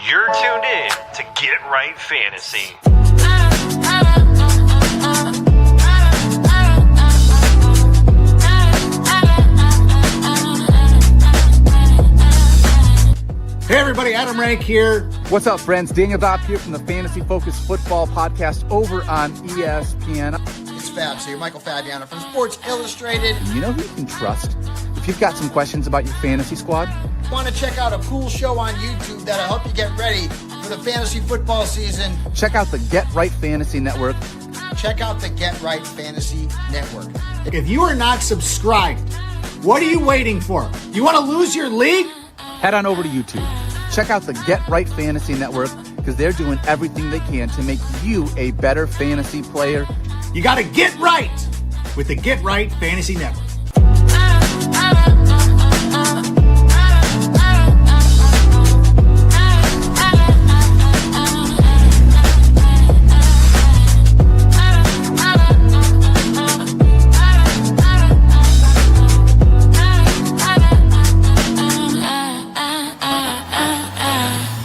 You're tuned in to Get Right Fantasy. Hey everybody, Adam Rank here. What's up, friends? Daniel Dopp here from the Fantasy Focused Football Podcast over on ESPN. It's Fabs here, Michael Fabiano from Sports Illustrated. You know who you can trust if you've got some questions about your fantasy squad? Want to check out a cool show on YouTube that'll help you get ready for the fantasy football season? Check out the Get Right Fantasy Network. Check out the Get Right Fantasy Network. If you are not subscribed, what are you waiting for? You want to lose your league? Head on over to YouTube. Check out the Get Right Fantasy Network because they're doing everything they can to make you a better fantasy player. You got to get right with the Get Right Fantasy Network.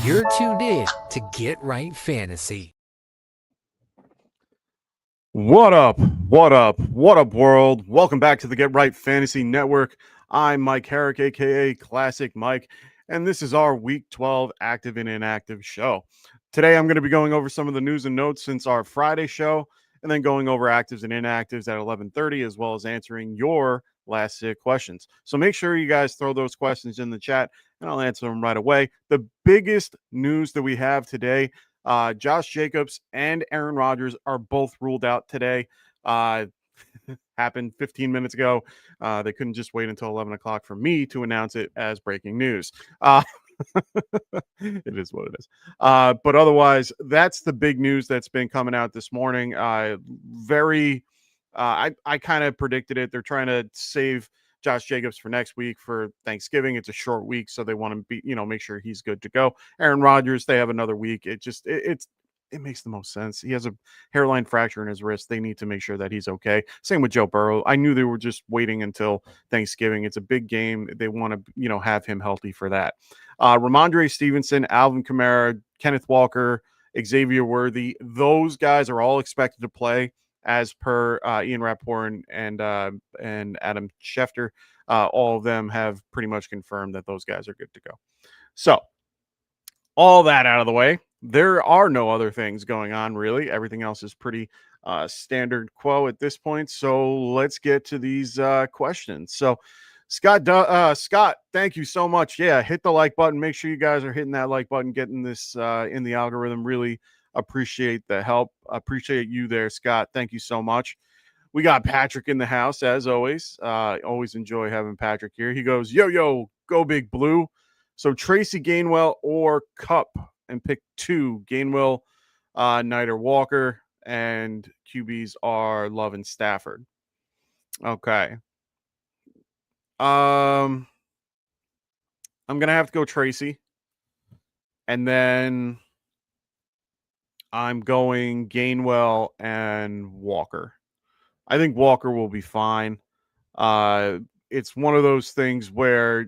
You're tuned in to Get Right Fantasy. What up, world? Welcome back to the Get Right Fantasy Network. I'm Mike Herrick, a.k.a. Classic Mike, and this is our Week 12 Active and Inactive show. Today, I'm going to be going over some of the news and notes since our Friday show, and then going over actives and inactives at 11:30, as well as answering your last-minute questions. So make sure you guys throw those questions in the chat, and I'll answer them right away. The biggest news that we have today, Josh Jacobs and Aaron Rodgers are both ruled out today. Happened 15 minutes ago. They couldn't just wait until 11 o'clock for me to announce it as breaking news. It is what it is. But otherwise, that's the big news that's been coming out this morning. I kind of predicted it. They're trying to save Josh Jacobs for next week for Thanksgiving. It's a short week, so they want to make sure he's good to go. Aaron Rodgers, they have another week. It makes the most sense. He has a hairline fracture in his wrist. They need to make sure that he's okay. Same with Joe Burrow. I knew they were just waiting until Thanksgiving. It's a big game. They want to, have him healthy for that. Ramondre Stevenson, Alvin Kamara, Kenneth Walker, Xavier Worthy, those guys are all expected to play as per Ian Rappaport and Adam Schefter. All of them have pretty much confirmed that those guys are good to go. So all that out of the way, there are no other things going on, really. Everything else is pretty standard quo at this point. So let's get to these questions. So Scott, thank you so much. Yeah, hit the like button. Make sure you guys are hitting that like button, getting this in the algorithm. Really appreciate the help. Appreciate you there, Scott. Thank you so much. We got Patrick in the house, as always. Always enjoy having Patrick here. He goes, yo, go Big Blue. So Tracy Gainwell or Cup, and pick two, Gainwell, Knight or Walker, and QBs are Love and Stafford. Okay. I'm going to have to go Tracy. And then I'm going Gainwell and Walker. I think Walker will be fine. It's one of those things where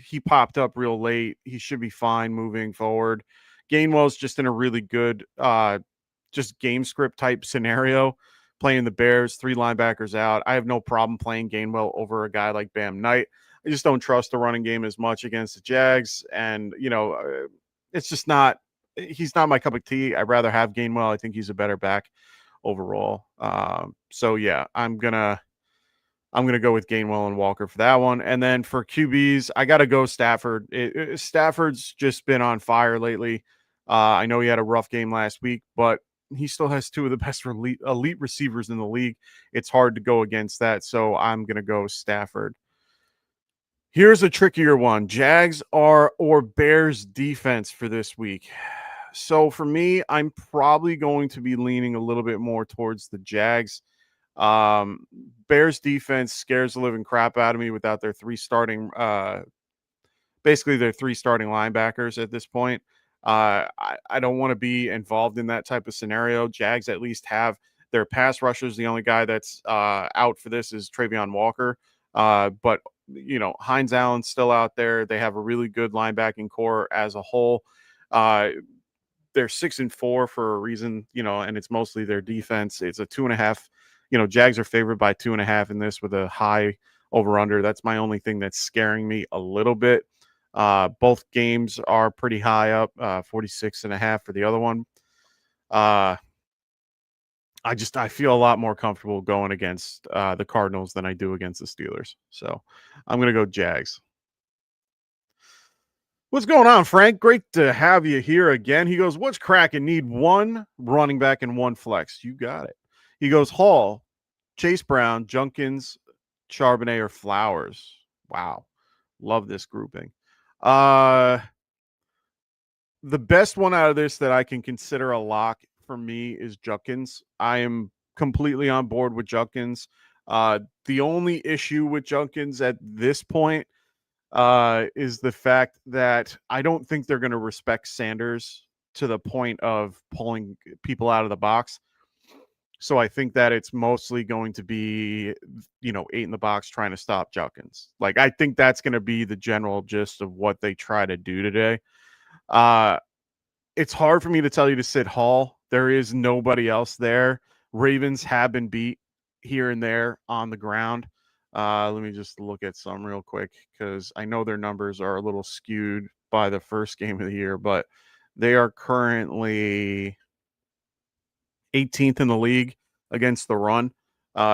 he popped up real late. He should be fine moving forward. Gainwell's just in a really good just game script type scenario, playing the Bears, 3 linebackers out. I have no problem playing Gainwell over a guy like Bam Knight. I just don't trust the running game as much against the Jags. And, it's just not – he's not my cup of tea. I'd rather have Gainwell. I think he's a better back overall. So, yeah, I'm going to go with Gainwell and Walker for that one. And then for QBs, I got to go Stafford. Stafford's just been on fire lately. I know he had a rough game last week, but he still has 2 of the best elite receivers in the league. It's hard to go against that, so I'm going to go Stafford. Here's a trickier one. Jags or Bears defense for this week. So for me, I'm probably going to be leaning a little bit more towards the Jags. Bears defense scares the living crap out of me without their 3 starting linebackers at this point. I don't want to be involved in that type of scenario. Jags at least have their pass rushers. The only guy that's out for this is Travion Walker. But Hines Allen's still out there. They have a really good linebacking core as a whole. They're 6-4 for a reason, and it's mostly their defense. It's a 2.5. Jags are favored by 2.5 in this with a high over under. That's my only thing that's scaring me a little bit. Both games are pretty high up, 46.5 for the other one. I feel a lot more comfortable going against the Cardinals than I do against the Steelers. So I'm going to go Jags. What's going on, Frank? Great to have you here again. He goes, what's cracking? Need one running back and one flex. You got it. He goes, Hall, Chase Brown, Junkins, Charbonnet, or Flowers. Wow. Love this grouping. The best one out of this that I can consider a lock for me is Junkins. I am completely on board with Junkins. The only issue with Junkins at this point is the fact that I don't think they're going to respect Sanders to the point of pulling people out of the box. So I think that it's mostly going to be, 8 in the box trying to stop Junkins. Like, I think that's going to be the general gist of what they try to do today. It's hard for me to tell you to sit Hall. There is nobody else there. Ravens have been beat here and there on the ground. Let me just look at some real quick because I know their numbers are a little skewed by the first game of the year, but they are currently 18th in the league against the run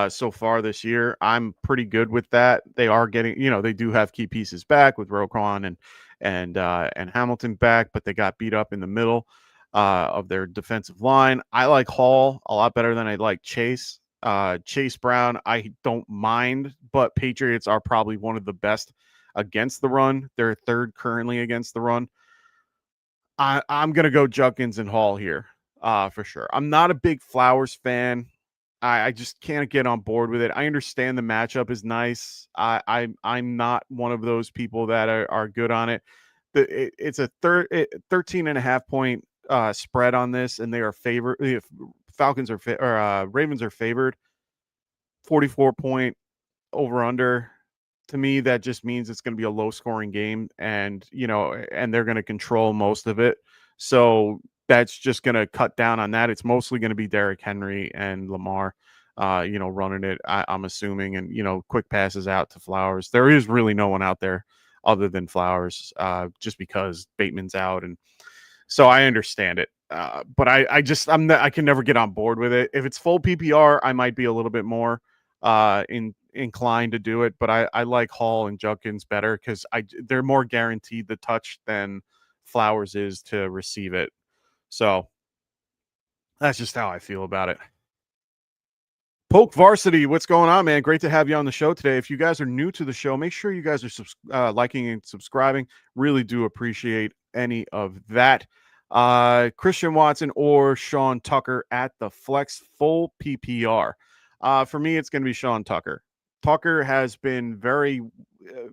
so far this year. I'm pretty good with that. They are getting, they do have key pieces back with Roquan and Hamilton back, but they got beat up in the middle of their defensive line. I like Hall a lot better than I like Chase. Chase Brown, I don't mind, but Patriots are probably one of the best against the run. They're third currently against the run. I'm going to go Junkins and Hall here for sure. I'm not a big Flowers fan. I just can't get on board with it. I understand the matchup is nice. I'm not one of those people that are good on it. It's a 13.5 point spread on this, and they are favored. Ravens are favored. 44 point over under. To me, that just means it's going to be a low scoring game, and they're going to control most of it. So that's just going to cut down on that. It's mostly going to be Derrick Henry and Lamar, running it. I'm assuming, and quick passes out to Flowers. There is really no one out there other than Flowers, just because Bateman's out, and so I understand it. But I can never get on board with it. If it's full PPR, I might be a little bit more inclined to do it, but I like Hall and Junkins better because they're more guaranteed the touch than Flowers is to receive it. So that's just how I feel about it. Polk Varsity, what's going on, man? Great to have you on the show today. If you guys are new to the show, make sure you guys are liking and subscribing. Really do appreciate any of that. Christian Watson or Sean Tucker at the flex full PPR. For me, it's going to be Sean Tucker. Tucker has been very,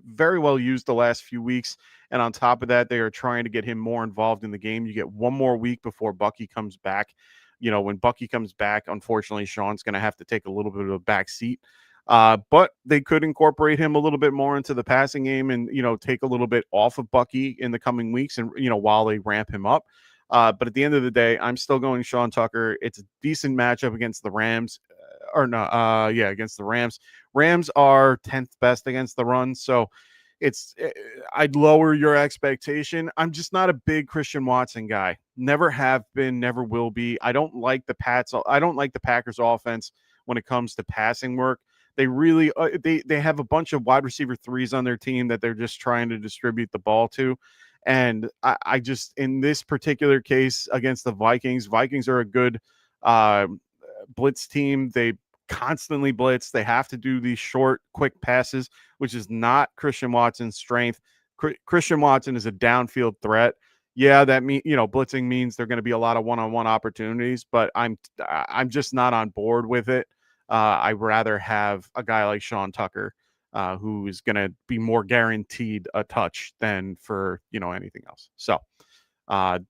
very well used the last few weeks. And on top of that, they are trying to get him more involved in the game. You get one more week before Bucky comes back. When Bucky comes back, unfortunately, Sean's going to have to take a little bit of a back seat. But they could incorporate him a little bit more into the passing game and, take a little bit off of Bucky in the coming weeks and, while they ramp him up. But at the end of the day, I'm still going Sean Tucker. It's a decent matchup against the Rams. Against the Rams. Rams are 10th best against the run. So I'd lower your expectation. I'm just not a big Christian Watson guy. Never have been, never will be. I don't like the Packers offense when it comes to passing work. They really they have a bunch of wide receiver threes on their team that they're just trying to distribute the ball to. And I just, in this particular case against the Vikings are a good blitz team. They constantly blitz. They have to do these short, quick passes, which is not Christian Watson's strength. Christian Watson is a downfield threat. Yeah, that blitzing means there are going to be a lot of one-on-one opportunities, but I'm just not on board with it. I'd rather have a guy like Sean Tucker, who is going to be more guaranteed a touch than for anything else. So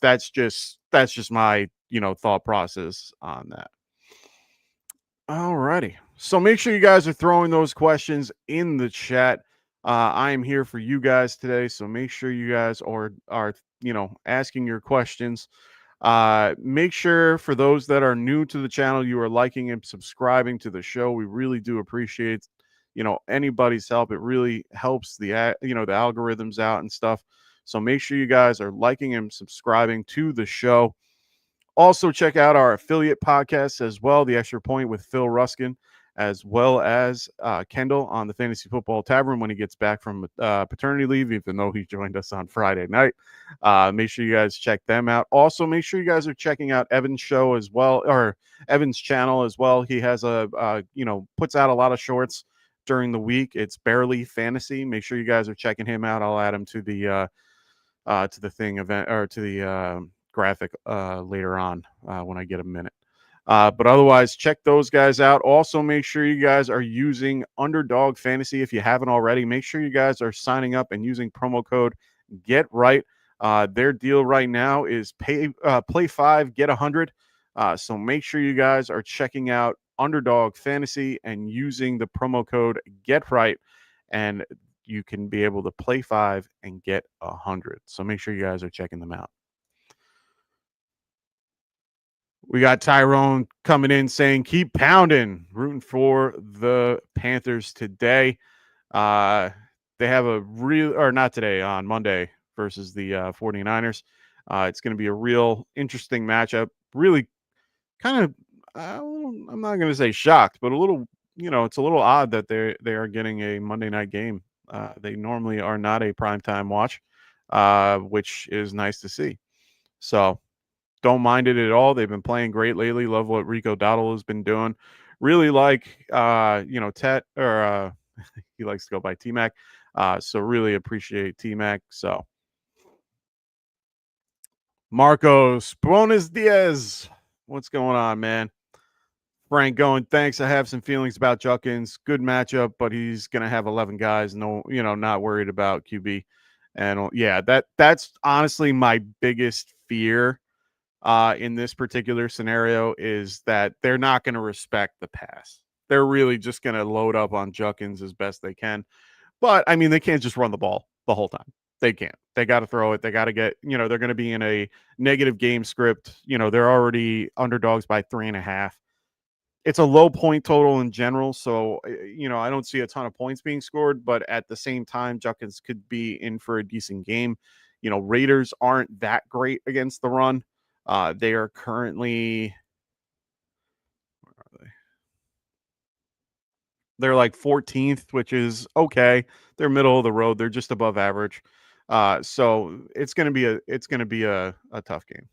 that's just my thought process on that. All righty. So make sure you guys are throwing those questions in the chat. I am here for you guys today, so make sure you guys are asking your questions. Make sure for those that are new to the channel, you are liking and subscribing to the show. We really do appreciate, anybody's help. It really helps the algorithms out and stuff. So make sure you guys are liking and subscribing to the show. Also, check out our affiliate podcasts as well, The Extra Point with Phil Ruskin, as well as Kendall on the Fantasy Football Tavern when he gets back from paternity leave, even though he joined us on Friday night. Make sure you guys check them out. Also, make sure you guys are checking out Evan's show as well, or Evan's channel as well. He has puts out a lot of shorts during the week. It's Barely Fantasy. Make sure you guys are checking him out. I'll add him to the thing event, or to the graphic later on when I get a minute. But otherwise, check those guys out. Also, make sure you guys are using Underdog Fantasy. If you haven't already, make sure you guys are signing up and using promo code Get Right. Their deal right now is play 5, get 100. So make sure you guys are checking out Underdog Fantasy and using the promo code Get Right, and you can be able to play 5 and get 100. So make sure you guys are checking them out. We got Tyrone coming in saying, keep pounding, rooting for the Panthers today. They have not today, on Monday versus the 49ers. It's going to be a real interesting matchup. Really kind of, I'm not going to say shocked, but a little, it's a little odd that they are getting a Monday night game. They normally are not a primetime watch, which is nice to see. So, don't mind it at all. They've been playing great lately. Love what Rico Dowdle has been doing. Really like, Tet, or he likes to go by T-Mac. So really appreciate T-Mac. So Marcos, Buenos Dias. What's going on, man? Frank going, thanks. I have some feelings about Judkins. Good matchup, but he's going to have 11 guys. No, not worried about QB. And yeah, that's honestly my biggest fear in this particular scenario, is that they're not going to respect the pass. They're really just going to load up on Judkins as best they can. But, I mean, they can't just run the ball the whole time. They can't. They got to throw it. They got to get, they're going to be in a negative game script. They're already underdogs by 3.5. It's a low point total in general. So, I don't see a ton of points being scored. But at the same time, Judkins could be in for a decent game. Raiders aren't that great against the run. They are currently, where are they? They're like 14th, which is okay. They're middle of the road. They're just above average. So it's going to be a tough game.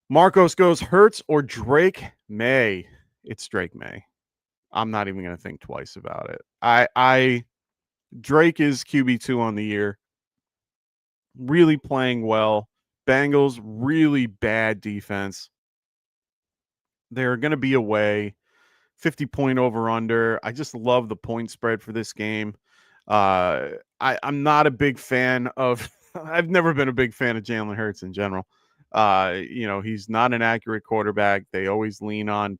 Marcos goes, Hurts or Drake May? It's Drake May. I'm not even going to think twice about it. Drake is QB2 on the year. Really playing well. Bengals, really bad defense. They're going to be away. 50-point over-under. I just love the point spread for this game. I'm not a big fan of I've never been a big fan of Jalen Hurts in general. He's not an accurate quarterback. They always tend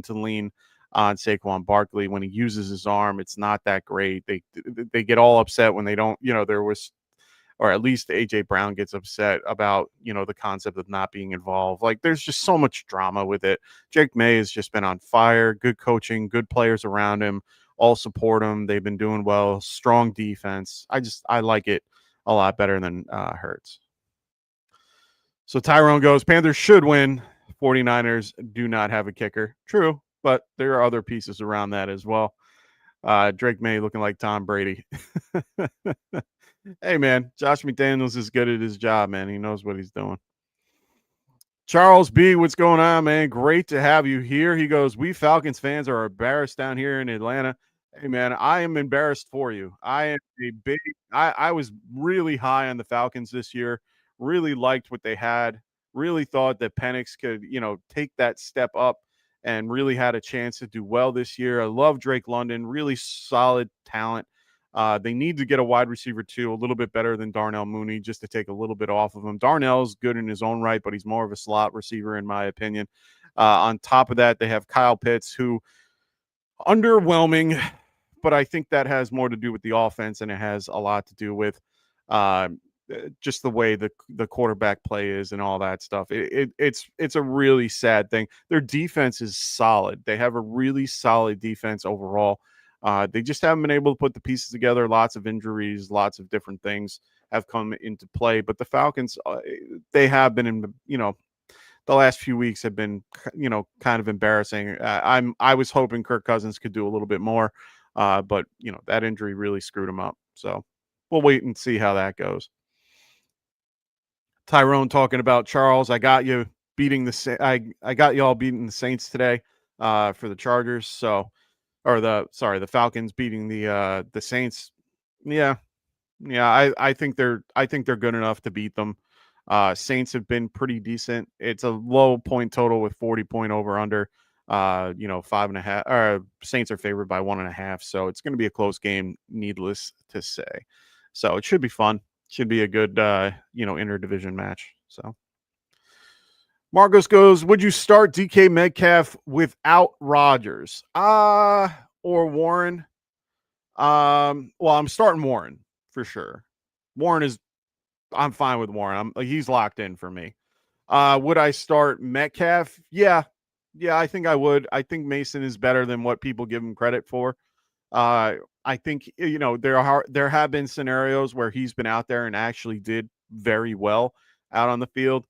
to lean on Saquon Barkley. When he uses his arm, it's not that great. They get all upset when they don't, there was, or at least AJ Brown gets upset about, the concept of not being involved. Like, there's just so much drama with it. Jake May has just been on fire. Good coaching, good players around him, all support him. They've been doing well. Strong defense. I like it a lot better than Hurts. So Tyrone goes, Panthers should win. 49ers do not have a kicker. True, but there are other pieces around that as well. Drake May looking like Tom Brady. Hey, man, Josh McDaniels is good at his job, man. He knows what he's doing. Charles B., what's going on, man? Great to have you here. He goes, we Falcons fans are embarrassed down here in Atlanta. Hey, man, I am embarrassed for you. I was really high on the Falcons this year. Really liked what they had. Really thought that Penix could, take that step up and really had a chance to do well this year. I love Drake London. Really solid talent. They need to get a wide receiver too, a little bit better than Darnell Mooney, just to take a little bit off of him. Darnell's good in his own right, but he's more of a slot receiver in my opinion. On top of that, they have Kyle Pitts, who underwhelming, but I think that has more to do with the offense than it has a lot to do with Just the way the quarterback play is and all that stuff. It's a really sad thing. Their defense is solid. They have a really solid defense overall. They just haven't been able to put the pieces together. Lots of injuries, lots of different things have come into play. But the Falcons, they have been in, the last few weeks have been, kind of embarrassing. I was hoping Kirk Cousins could do a little bit more, but that injury really screwed him up. So we'll wait and see how that goes. Tyrone talking about Charles. I got you beating I got y'all beating the Saints today for the Chargers. So, or the Falcons beating the Saints. Yeah, I think they're good enough to beat them. Saints have been pretty decent. It's a low point total with 40 point over under. 5.5. Saints are favored by 1.5, so it's going to be a close game. Needless to say, so it should be fun. Should be a good, interdivision match. So Marcos goes, would you start DK Metcalf without Rodgers? Or Warren? Well, I'm starting Warren for sure. I'm fine with Warren. He's locked in for me. Would I start Metcalf? Yeah, I think I would. I think Mason is better than what people give him credit for. I think there have been scenarios where he's been out there and actually did very well out on the field.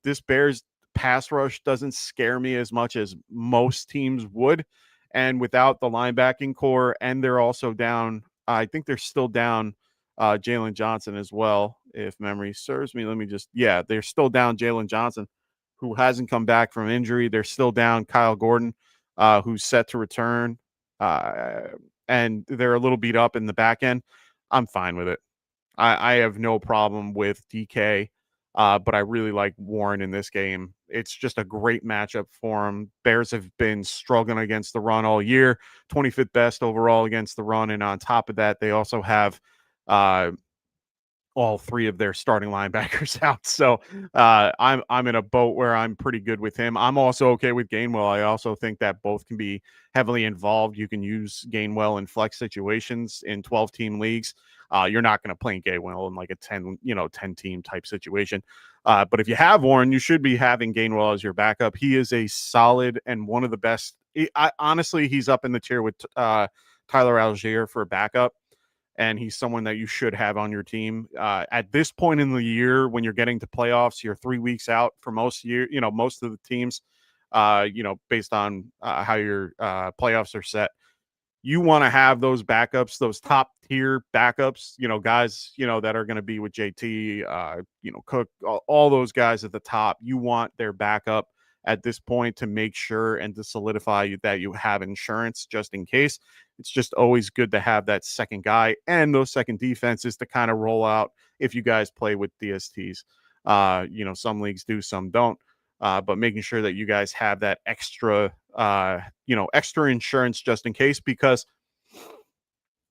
This Bears pass rush doesn't scare me as much as most teams would, and without the linebacking core, and they're also down. I think they're still down Jalen Johnson as well, if memory serves me. They're still down Jalen Johnson, who hasn't come back from injury. They're still down Kyle Gordon, who's set to return. And they're a little beat up in the back end. I'm fine with it. I have no problem with DK, but I really like Warren in this game. It's just a great matchup for him. Bears have been struggling against the run all year, 25th best overall against the run. And on top of that, they also have all three of their starting linebackers out. So I'm in a boat where I'm pretty good with him. I'm also okay with Gainwell. I also think that both can be heavily involved. You can use Gainwell in flex situations in 12-team leagues. You're not going to play Gainwell in like a 10-team type situation. But if you have Warren, you should be having Gainwell as your backup. He is a solid and one of the best. Honestly, he's up in the tier with Tyler Algier for a backup. And he's someone that you should have on your team. At this point in the year, when you're getting to playoffs, you're 3 weeks out for most of the teams, based on how your playoffs are set. You want to have those backups, those top tier backups, guys, that are going to be with JT, Cook, all those guys at the top. You want their backup at this point to make sure and to solidify that you have insurance just in case. It's just always good to have that second guy and those second defenses to kind of roll out if you guys play with DSTs. Some leagues do, some don't. But making sure that you guys have that extra insurance just in case, because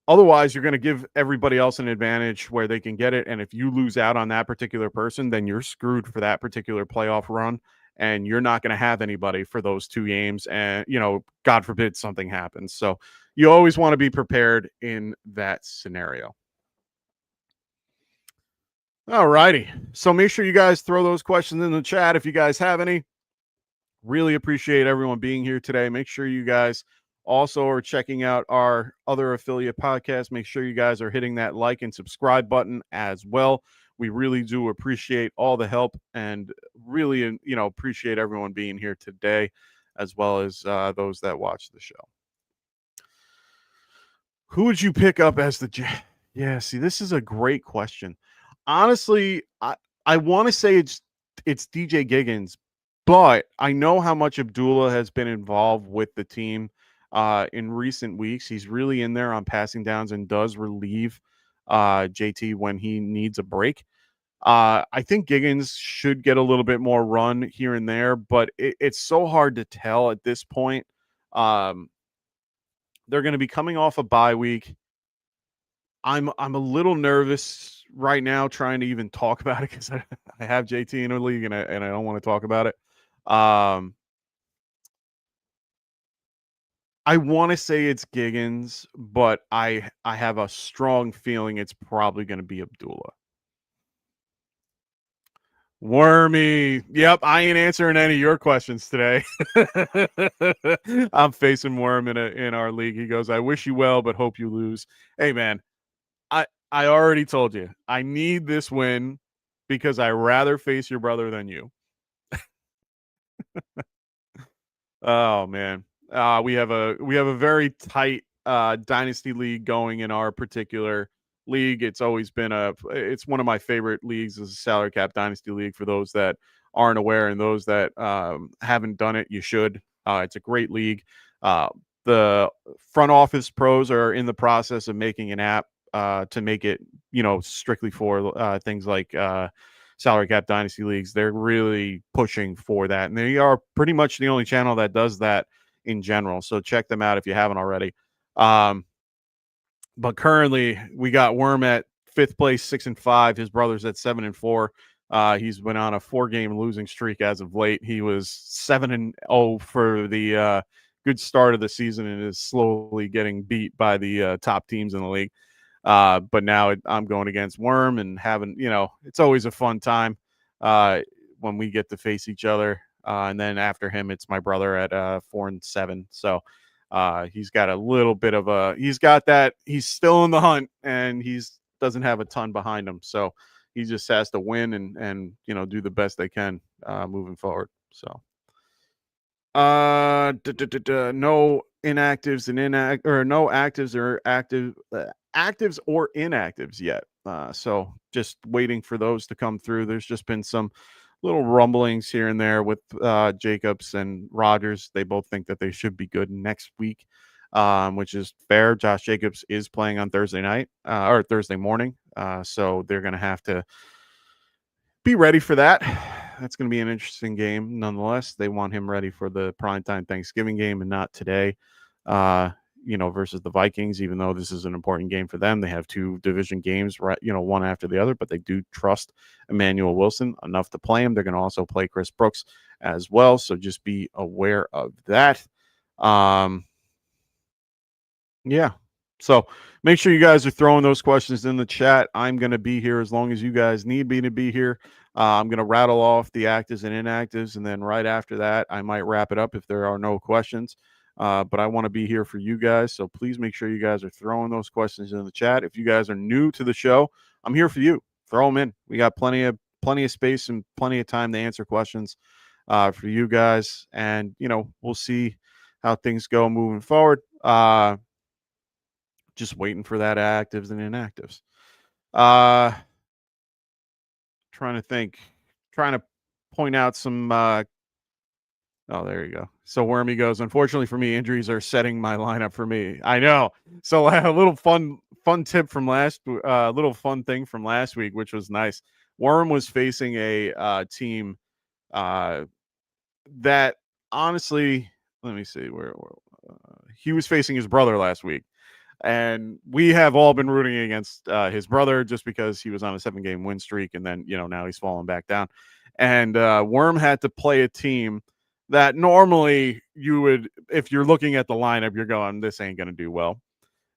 otherwise you're going to give everybody else an advantage where they can get it. And if you lose out on that particular person, then you're screwed for that particular playoff run. And you're not going to have anybody for those 2 games. And, God forbid something happens. So you always want to be prepared in that scenario. All righty. So make sure you guys throw those questions in the chat if you guys have any. Really appreciate everyone being here today. Make sure you guys also are checking out our other affiliate podcasts. Make sure you guys are hitting that like and subscribe button as well. We really do appreciate all the help and really, appreciate everyone being here today, as well as those that watch the show. Who would you pick up as the Yeah, see, this is a great question. Honestly, I want to say it's DJ Giggins, but I know how much Abdullah has been involved with the team in recent weeks. He's really in there on passing downs and does relieve JT when he needs a break. I think Giggins should get a little bit more run here and there, but it's so hard to tell at this point. They're going to be coming off a bye week. I'm a little nervous right now trying to even talk about it because I have JT in a league and I don't want to talk about it. I want to say it's Giggins, but I have a strong feeling it's probably going to be Abdullah. Wormy. Yep, I ain't answering any of your questions today. I'm facing Worm in our league. He goes, "I wish you well, but hope you lose." Hey man, I already told you. I need this win because I rather face your brother than you. Oh man. We have a very tight dynasty league going in our particular league. It's always been it's one of my favorite leagues is a salary cap dynasty league. For those that aren't aware and those that haven't done it, you should. It's a great league. Uh, the front office pros are in the process of making an app to make it, strictly for things like salary cap dynasty leagues. They're really pushing for that, and they are pretty much the only channel that does that in general. So check them out if you haven't already. But currently, we got Worm at fifth place, 6-5. His brother's at 7-4. He's been on a 4-game losing streak as of late. He was 7-0 for the good start of the season and is slowly getting beat by the top teams in the league. But now I'm going against Worm and having, it's always a fun time when we get to face each other. And then after him, it's my brother at 4-7. So he's got a little bit of he's still in the hunt and doesn't have a ton behind him. So he just has to win and do the best they can moving forward. So no inactives and no actives or actives or inactives yet. So just waiting for those to come through. There's just been some little rumblings here and there with Jacobs and Rogers. They both think that they should be good next week, which is fair. Josh Jacobs is playing on Thursday night or Thursday morning. So they're going to have to be ready for that. That's going to be an interesting game. Nonetheless, they want him ready for the primetime Thanksgiving game and not today, versus the Vikings, even though this is an important game for them. They have 2 division games, right, one after the other, but they do trust Emmanuel Wilson enough to play him. They're going to also play Chris Brooks as well. So just be aware of that. Yeah. So make sure you guys are throwing those questions in the chat. I'm going to be here as long as you guys need me to be here. I'm going to rattle off the actives and inactives, and then right after that, I might wrap it up if there are no questions. But I want to be here for you guys, so please make sure you guys are throwing those questions in the chat. If you guys are new to the show, I'm here for you. Throw them in. We got plenty of space and plenty of time to answer questions for you guys, and we'll see how things go moving forward. Just waiting for that actives and inactives. Trying to point out some. Oh, there you go. So Wormy goes, unfortunately for me, injuries are setting my lineup for me. I know. So a little fun tip from little fun thing from last week, which was nice. Worm was facing a team that honestly, let me see where he was facing his brother last week. And we have all been rooting against his brother just because he was on a 7-game win streak. And then, now he's falling back down. And Worm had to play a team that normally you would, if you're looking at the lineup, you're going, this ain't going to do well.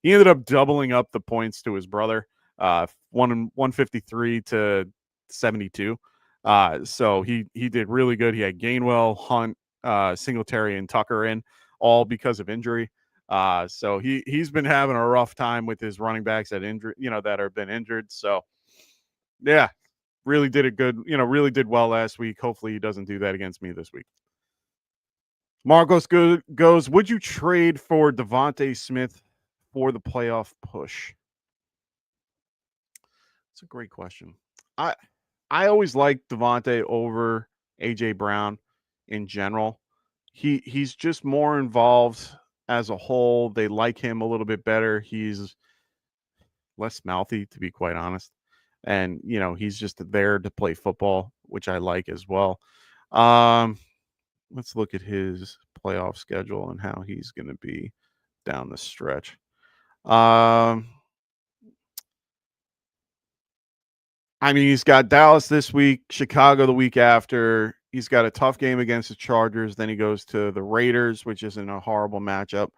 He ended up doubling up the points to his brother, 153 to 72. So he did really good. He had Gainwell, Hunt, Singletary, and Tucker in, all because of injury. So he's been having a rough time with his running backs that have been injured. So yeah, really did it good. Really did well last week. Hopefully he doesn't do that against me this week. Marcos goes, would you trade for Devontae Smith for the playoff push? That's a great question. I always liked Devontae over AJ Brown in general. He's just more involved as a whole. They like him a little bit better. He's less mouthy, to be quite honest. And, he's just there to play football, which I like as well. Let's look at his playoff schedule and how he's going to be down the stretch. He's got Dallas this week, Chicago the week after, He's got a tough game against the Chargers. Then he goes to the Raiders, which isn't a horrible matchup.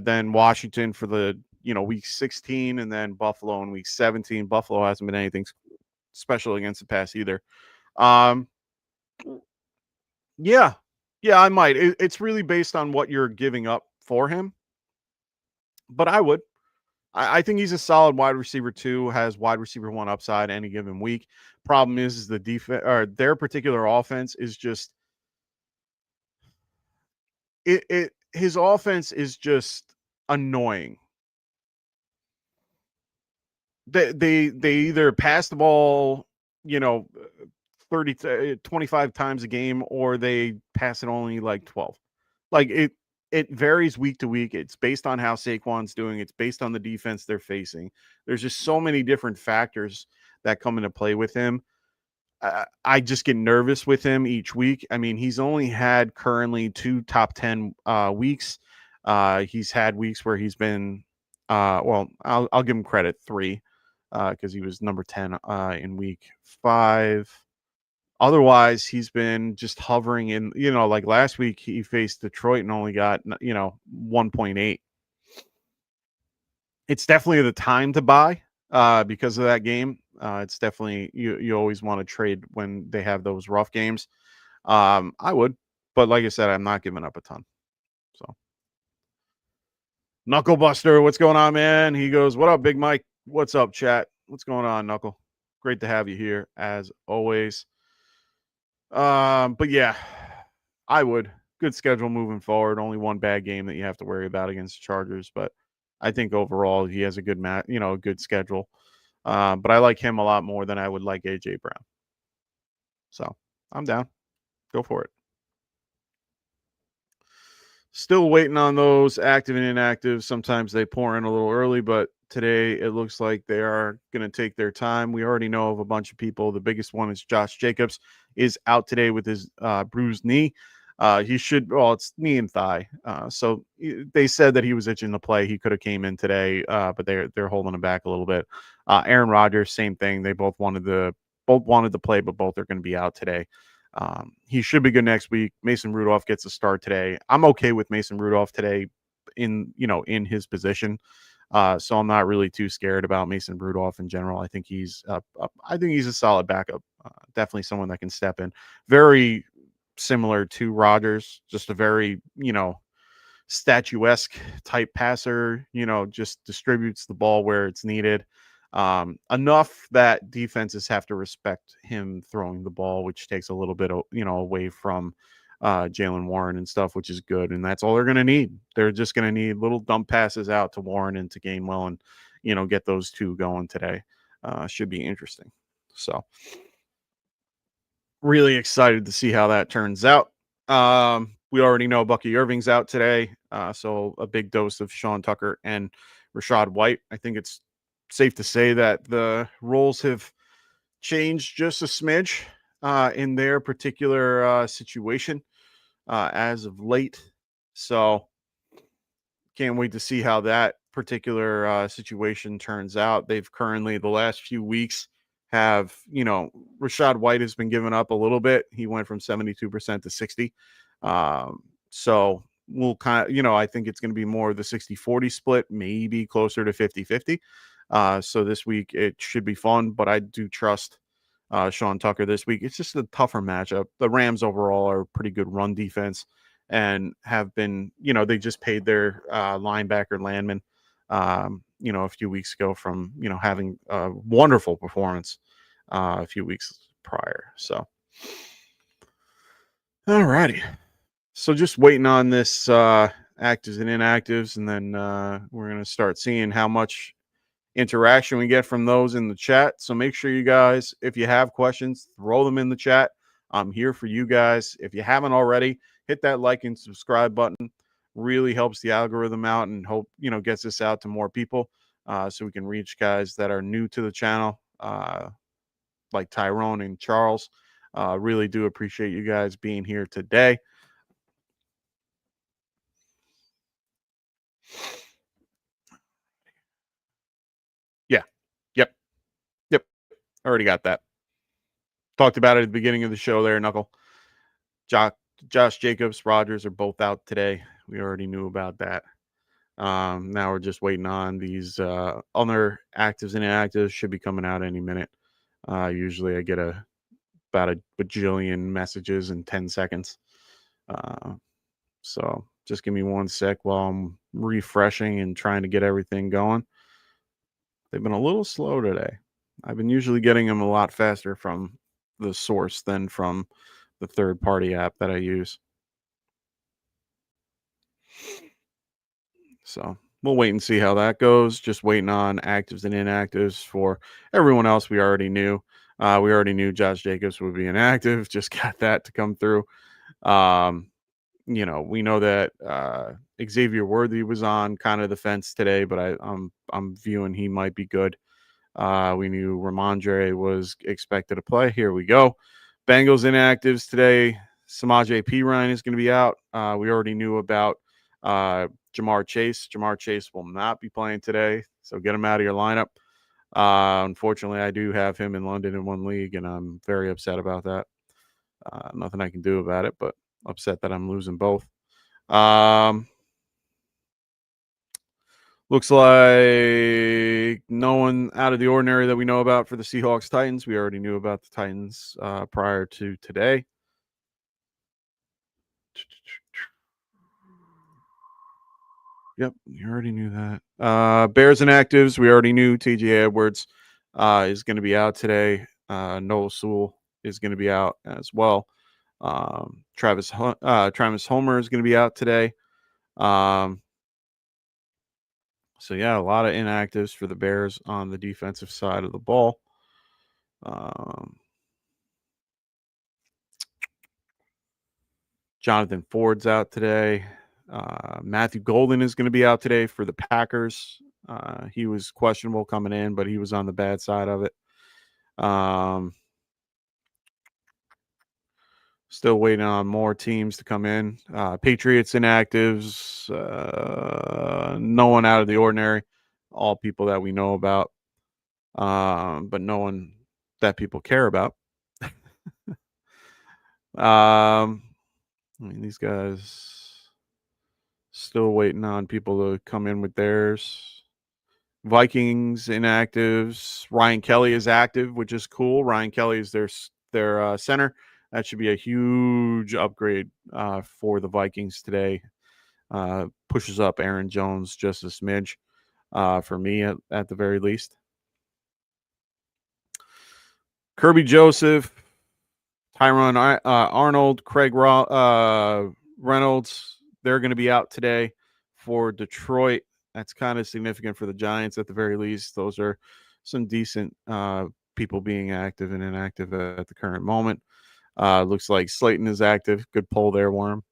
Then Washington for the week 16, and then Buffalo in week 17. Buffalo hasn't been anything special against the pass either. Yeah, I might. It's really based on what you're giving up for him, but I would. I think he's a solid wide receiver 2, has wide receiver 1 upside any given week. Problem is the defense, or their particular offense is just his offense is just annoying. They either pass the ball, 30 to 25 times a game, or they pass it only like 12. Like it varies week to week. It's based on how Saquon's doing. It's based on the defense they're facing. There's just so many different factors that come into play with him. I just get nervous with him each week. I mean, he's only had currently 2 top 10 weeks. He's had weeks where he's been, well, I'll give him credit, 3, because he was number 10 in week 5. Otherwise, he's been just hovering in, like last week, he faced Detroit and only got, 1.8. It's definitely the time to buy because of that game. It's definitely, you always want to trade when they have those rough games. I would, but like I said, I'm not giving up a ton. So, Knuckle Buster, what's going on, man? He goes, "What up, Big Mike? What's up, chat? What's going on, Knuckle? Great to have you here as always." But yeah, I would. Good schedule moving forward. Only one bad game that you have to worry about against the Chargers, but I think overall he has a good a good schedule. But I like him a lot more than I would like AJ Brown. So I'm down. Go for it. Still waiting on those active and inactive. Sometimes they pour in a little early, but today it looks like they are going to take their time. We already know of a bunch of people. The biggest one is Josh Jacobs is out today with his bruised knee. He should, well, it's knee and thigh. So they said that he was itching to play. He could have came in today, but they're holding him back a little bit. Aaron Rodgers, same thing. They both wanted to play, but both are going to be out today. He should be good next week. Mason Rudolph gets a start today. I'm okay with Mason Rudolph today in his position. So I'm not really too scared about Mason Rudolph in general. I think he's a solid backup. Definitely someone that can step in. Very similar to Rodgers, just a very, statuesque type passer, just distributes the ball where it's needed. Enough that defenses have to respect him throwing the ball, which takes a little bit, away from Jaylen Warren and stuff, which is good. And that's all they're going to need. They're just going to need little dump passes out to Warren and to Gainwell and, get those two going today. Should be interesting. So really excited to see how that turns out. We already know Bucky Irving's out today. So a big dose of Sean Tucker and Rachaad White. I think it's safe to say that the roles have changed just a smidge in their particular situation as of late. So can't wait to see how that particular situation turns out. They've currently, the last few weeks, have, Rachaad White has been giving up a little bit. He went from 72% to 60. So we'll kind of, I think it's going to be more of the 60-40 split, maybe closer to 50-50. So this week it should be fun, but I do trust Sean Tucker this week. It's just a tougher matchup. The Rams overall are a pretty good run defense and have been, they just paid their linebacker Landman, a few weeks ago from, having a wonderful performance a few weeks prior. So, all righty. So just waiting on this actives and inactives, and then we're going to start seeing how much interaction we get from those in the chat. So make sure you guys, if you have questions, throw them in the chat. I'm here for you guys. If you haven't already, hit that like and subscribe button. Really helps the algorithm out and hope, gets this out to more people so we can reach guys that are new to the channel like Tyrone and Charles. Really do appreciate you guys being here today. Yeah. Yep. I already got that. Talked about it at the beginning of the show there, Knuckle. Josh Jacobs, Rogers are both out today. We already knew about that. Now we're just waiting on these other actives and inactives should be coming out any minute. Usually I get about a bajillion messages in 10 seconds. So just give me 1 sec while I'm refreshing and trying to get everything going. They've been a little slow today. I've been usually getting them a lot faster from the source than from the third-party app that I use. So we'll wait and see how that goes. Just waiting on actives and inactives for everyone else we already knew. We already knew Josh Jacobs would be inactive. Just got that to come through. We know that Xavier Worthy was on kind of the fence today, but I'm viewing he might be good. We knew Ramondre was expected to play. Here we go. Bengals inactives today. Samaje Perine is going to be out. We already knew about Jamar Chase. Jamar Chase will not be playing today, so get him out of your lineup. Unfortunately, I do have him in London in one league, and I'm very upset about that. Nothing I can do about it, but upset that I'm losing both. Looks like no one out of the ordinary that we know about for the Seahawks Titans. We already knew about the Titans prior to today. Yep, we already knew that. Bears inactives, we already knew TJ Edwards is going to be out today. Noah Sewell is going to be out as well. Travis Homer is going to be out today. So, yeah, a lot of inactives for the Bears on the defensive side of the ball. Jonathan Ford's out today. Matthew Golden is going to be out today for the Packers. He was questionable coming in, but he was on the bad side of it. Still waiting on more teams to come in. Patriots inactives. No one out of the ordinary. All people that we know about, but no one that people care about. These guys still waiting on people to come in with theirs. Vikings inactives. Ryan Kelly is active, which is cool. Ryan Kelly is their center. That should be a huge upgrade for the Vikings today. Pushes up Aaron Jones just a smidge for me at the very least. Kirby Joseph, Tyron Arnold, Craig Reynolds, they're going to be out today for Detroit. That's kind of significant for the Giants at the very least. Those are some decent people being active and inactive at the current moment. Looks like Slayton is active. Good pull there, Worm.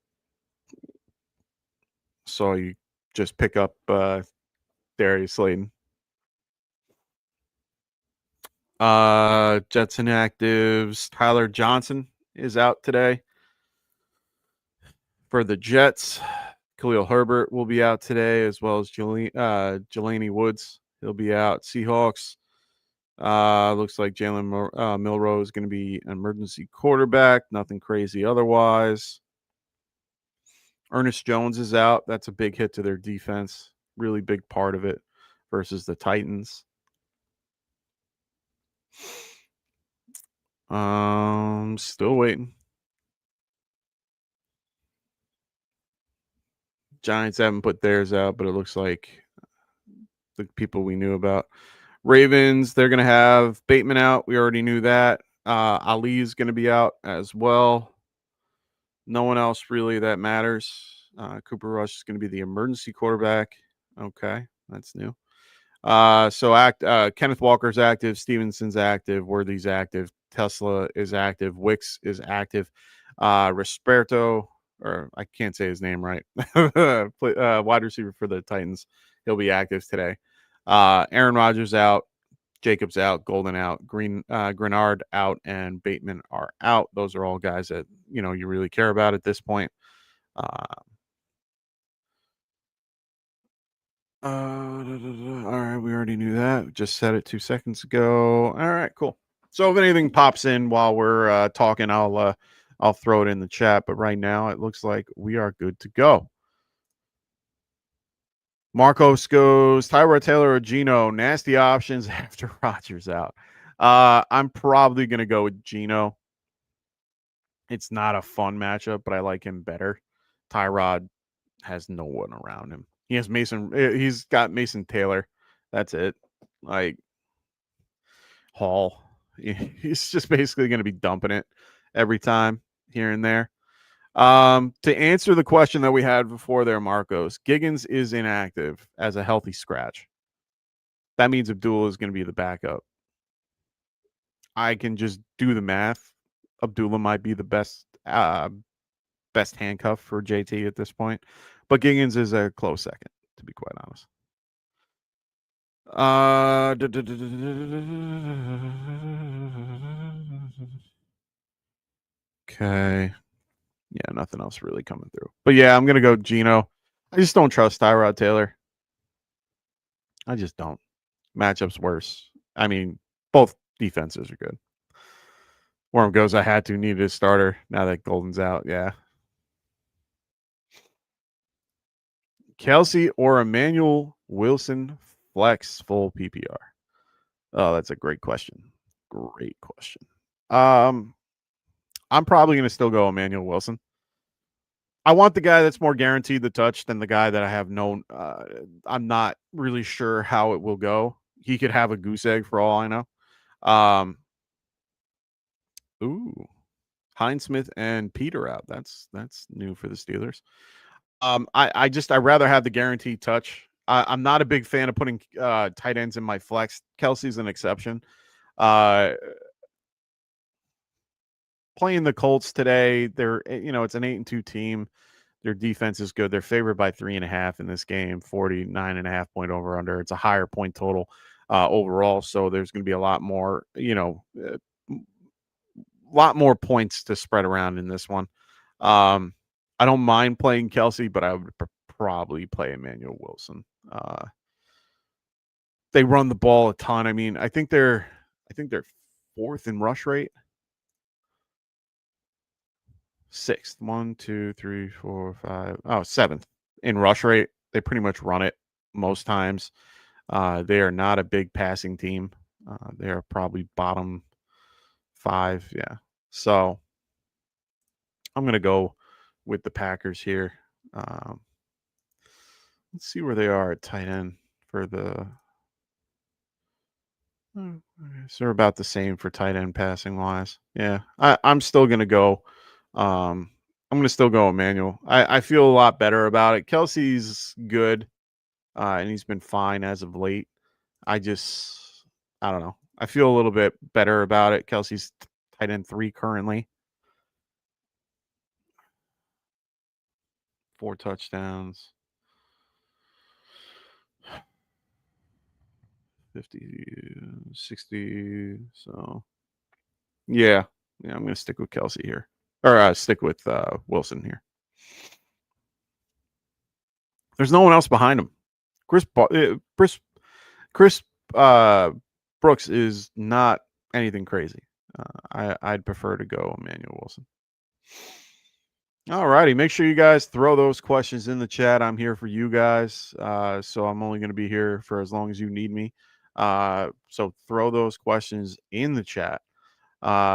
So you just pick up Darius Slayton. Jets inactives. Tyler Johnson is out today for the Jets. Khalil Herbert will be out today, as well as Jelani Woods. He'll be out. Seahawks. Looks like Jalen Milroe is going to be an emergency quarterback. Nothing crazy otherwise. Ernest Jones is out. That's a big hit to their defense. Really big part of it versus the Titans. Still waiting. Giants haven't put theirs out, but it looks like the people we knew about. Ravens, they're going to have Bateman out. We already knew that. Ali is going to be out as well. No one else really that matters. Cooper Rush is going to be the emergency quarterback. Okay, that's new. Kenneth Walker's active. Stevenson's active. Worthy's active. Tesla is active. Wicks is active. Resperto, or I can't say his name right. Wide receiver for the Titans. He'll be active today. Aaron Rodgers out. Jacobs out. Golden out. Grenard out. And Bateman are out. Those are all guys that you really care about at this point. All right, we already knew that. Just said it 2 seconds ago. All right, cool. So if anything pops in while we're talking, I'll I'll throw it in the chat. But right now, it looks like we are good to go. Marcos goes Tyrod Taylor or Geno. Nasty options after Rodgers out. I'm probably going to go with Geno. It's not a fun matchup, but I like him better. Tyrod has no one around him. He has Mason. He's got Mason Taylor. That's it. Like Hall. He's just basically going to be dumping it every time here and there. To answer the question that we had before there, Marcos, Giggins is inactive as a healthy scratch. That means Abdullah is going to be the backup. I can just do the math. Abdullah might be the best handcuff for JT at this point, but Giggins is a close second, to be quite honest. Okay. Yeah, nothing else really coming through. But yeah, I'm gonna go Geno. I just don't trust Tyrod Taylor. I just don't. Matchup's worse. I mean, both defenses are good. Worm goes, I had to, needed a starter. Now that Golden's out, yeah. Kelsey or Emmanuel Wilson flex full PPR? Oh, that's a great question. Great question. I'm probably going to still go Emmanuel Wilson. I want the guy that's more guaranteed the touch than the guy that I have known. I'm not really sure how it will go. He could have a goose egg for all I know. Hines Smith and Peter out. That's new for the Steelers. I'd rather have the guaranteed touch. I'm not a big fan of putting tight ends in my flex. Kelsey's an exception. Playing the Colts today, they're it's an 8-2 team. Their defense is good. They're favored by 3.5 in this game. 49.5 point over under. It's a higher point total overall, so there's going to be a lot more points to spread around in this one. I don't mind playing Kelsey, but I would probably play Emmanuel Wilson. They run the ball a ton. I mean, I think they're fourth in rush rate. Sixth. 1, 2, 3, 4, 5. Oh, seventh in rush rate. They pretty much run it most times. They are not a big passing team. They are probably bottom 5. Yeah. So I'm going to go with the Packers here. Let's see where they are at tight end for the. So they're about the same for tight end passing wise. Yeah, I'm still going to go. I'm going to still go Emmanuel. I feel a lot better about it. Kelsey's good, and he's been fine as of late. I don't know. I feel a little bit better about it. Kelsey's tight end 3 currently. 4 touchdowns. 50, 60. So, yeah, I'm going to stick with Kelsey here. Or stick with Wilson here. There's no one else behind him. Chris Brooks is not anything crazy. I'd prefer to go Emmanuel Wilson. All righty. Make sure you guys throw those questions in the chat. I'm here for you guys. So I'm only going to be here for as long as you need me. So throw those questions in the chat.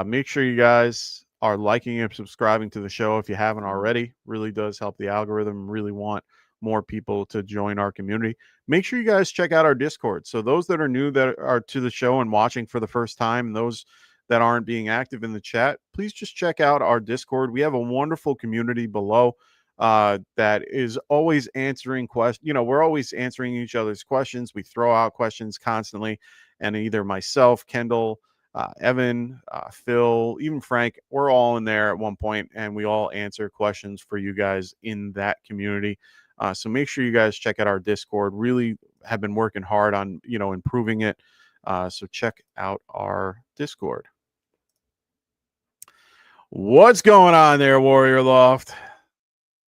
Make sure you guys are liking and subscribing to the show if you haven't already. Really does help the algorithm. Really want more people to join our community. Make sure you guys check out our Discord. So those that are new that are to the show and watching for the first time, and those that aren't being active in the chat, please just check out our Discord. We have a wonderful community below that is always answering questions. We're always answering each other's questions. We throw out questions constantly, and either myself, Kendall, Evan, Phil, even Frank, we're all in there at one point, and we all answer questions for you guys in that community. So make sure you guys check out our Discord. Really have been working hard on, improving it. So check out our Discord. What's going on there, Warrior Loft?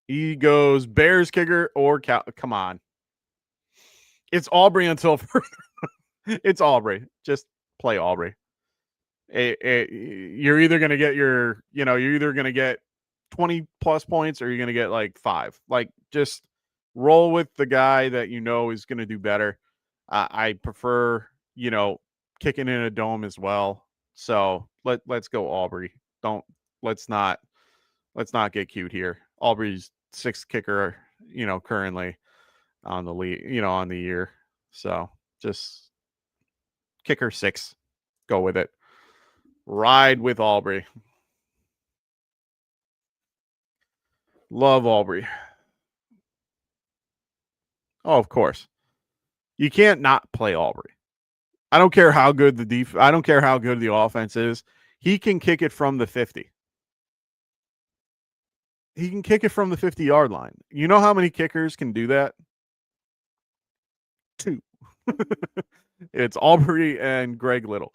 He goes Bears kicker or come on. It's Aubrey until further. It's Aubrey. Just play Aubrey. You're either going to get you're either going to get 20 plus points or you're going to get like 5. Like, just roll with the guy that you know is going to do better. I prefer, kicking in a dome as well. So let's go Aubrey. Don't let's not get cute here. Aubrey's 6th kicker, currently on the lead, on the year. So just kicker 6. Go with it. Ride with Aubrey. Love Aubrey. Oh, of course. You can't not play Aubrey. I don't care how good I don't care how good the offense is. He can kick it from the 50. He can kick it from the 50-yard line. You know how many kickers can do that? 2. It's Aubrey and Greg Little.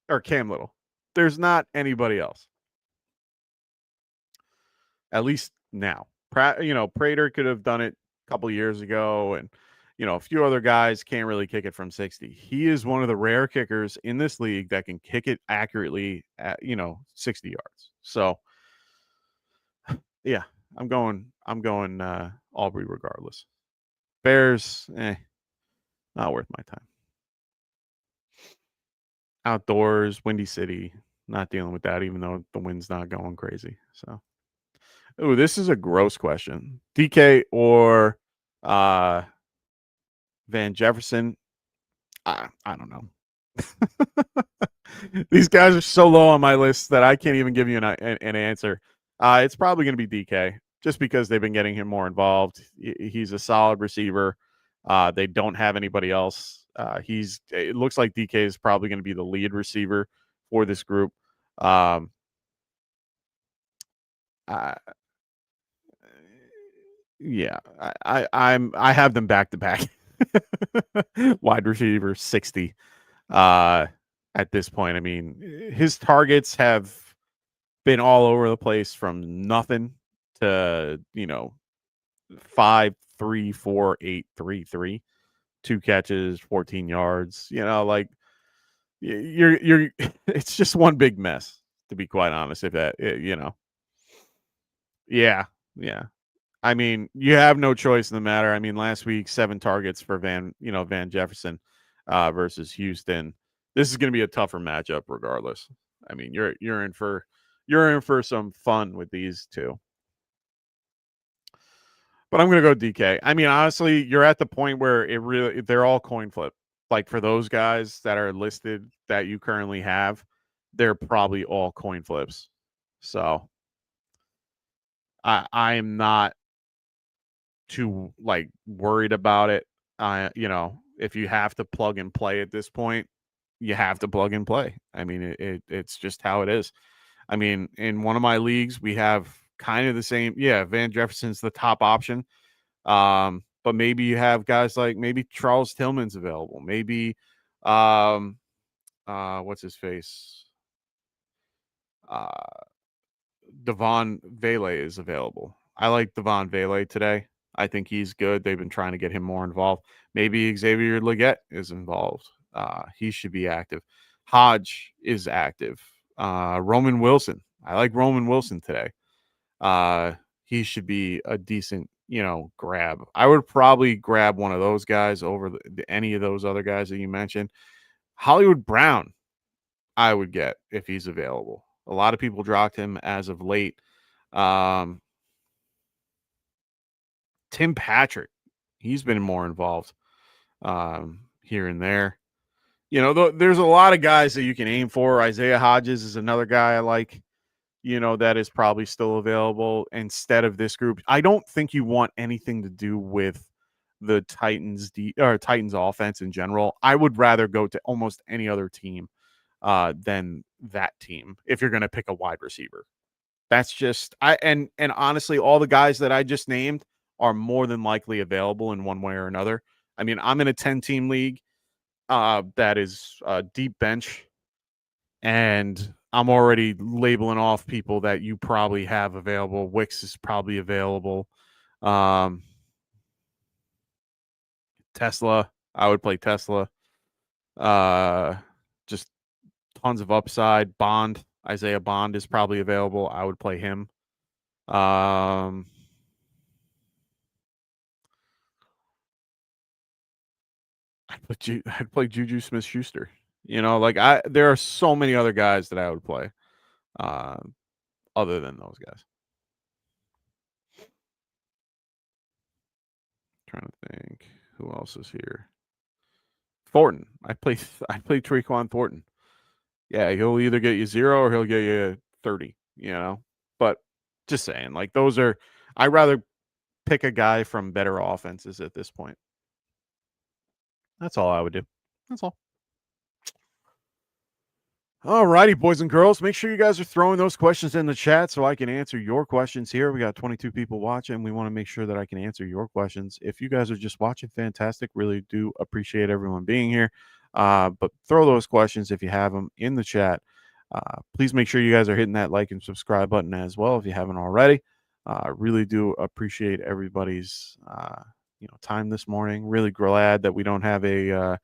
Or Cam Little. There's not anybody else. At least now. Prater could have done it a couple years ago, and a few other guys can't really kick it from 60. He is one of the rare kickers in this league that can kick it accurately at 60 yards. So yeah, I'm going Aubrey regardless. Bears, not worth my time. Outdoors, Windy City, not dealing with that, even though the wind's not going crazy. So, this is a gross question. DK or Van Jefferson? I don't know. These guys are so low on my list that I can't even give you an answer. It's probably going to be DK just because they've been getting him more involved. He's a solid receiver. They don't have anybody else. It looks like DK is probably going to be the lead receiver for this group. Yeah, I have them back to back. Wide receiver 60. At this point, I mean, his targets have been all over the place from nothing to 5, 3, 4, 8, 3, 3, 2 catches, 14 yards. Like you're it's just one big mess, to be quite honest. If that yeah. I mean, you have no choice in the matter. I mean, last week 7 targets for Van Jefferson versus Houston. This is going to be a tougher matchup regardless. I mean, you're in for some fun with these two. But I'm going to go DK. I mean, honestly, you're at the point where they're all coin flip. Like, for those guys that are listed that you currently have, they're probably all coin flips. So I am not too worried about it. If you have to plug and play at this point, you have to plug and play. I mean, it's just how it is. I mean, in one of my leagues, we have kind of the same. Yeah, Van Jefferson's the top option. But maybe you have guys like maybe Charles Tillman's available. Maybe what's his face? Devon Vele is available. I like Devon Vele today. I think he's good. They've been trying to get him more involved. Maybe Xavier Leggett is involved. He should be active. Hodge is active. Roman Wilson. I like Roman Wilson today. He should be a decent, grab. I would probably grab one of those guys over any of those other guys that you mentioned. Hollywood Brown, I would get if he's available. A lot of people dropped him as of late. Tim Patrick, he's been more involved here and there. There's a lot of guys that you can aim for. Isaiah Hodges is another guy I like, that is probably still available instead of this group. I don't think you want anything to do with the Titans offense in general. I would rather go to almost any other team than that team if you're going to pick a wide receiver. That's just and honestly, all the guys that I just named are more than likely available in one way or another. I mean, I'm in a 10-team league that is deep bench, and I'm already labeling off people that you probably have available. Wicks is probably available. Tesla, I would play Tesla. Just tons of upside. Isaiah Bond is probably available. I would play him. I'd play Juju Smith-Schuster. There are so many other guys that I would play, other than those guys. Trying to think who else is here. Thornton. I play Trequan Thornton. Yeah, he'll either get you 0 or he'll get you 30. But just saying, I'd rather pick a guy from better offenses at this point. That's all I would do. That's all. All righty, boys and girls. Make sure you guys are throwing those questions in the chat so I can answer your questions here. We got 22 people watching. We want to make sure that I can answer your questions. If you guys are just watching, fantastic. Really do appreciate everyone being here. But throw those questions if you have them in the chat. Please make sure you guys are hitting that like and subscribe button as well if you haven't already. I really do appreciate everybody's time this morning. Really glad that we don't have a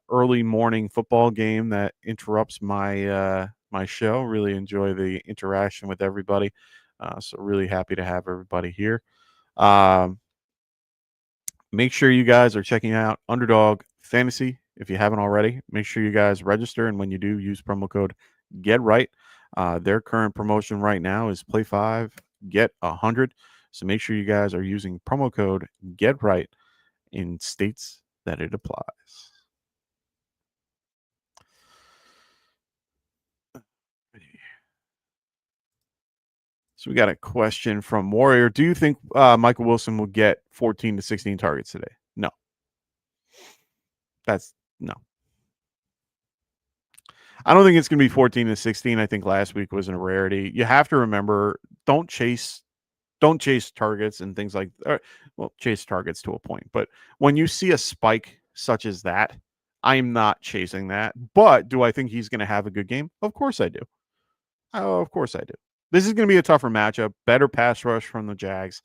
early morning football game that interrupts my my show. Really enjoy the interaction with everybody. So really happy to have everybody here. Make sure you guys are checking out Underdog Fantasy. If you haven't already, make sure you guys register. And when you do, use promo code GETRIGHT. Their current promotion right now is play 5, get 100. So make sure you guys are using promo code GETRIGHT in states that it applies. So we got a question from Warrior. Do you think Michael Wilson will get 14 to 16 targets today? No. No. I don't think it's going to be 14 to 16. I think last week was a rarity. You have to remember, don't chase targets and things like chase targets to a point. But when you see a spike such as that, I'm not chasing that. But do I think he's going to have a good game? Of course I do. Oh, of course I do. This is going to be a tougher matchup. Better pass rush from the Jags.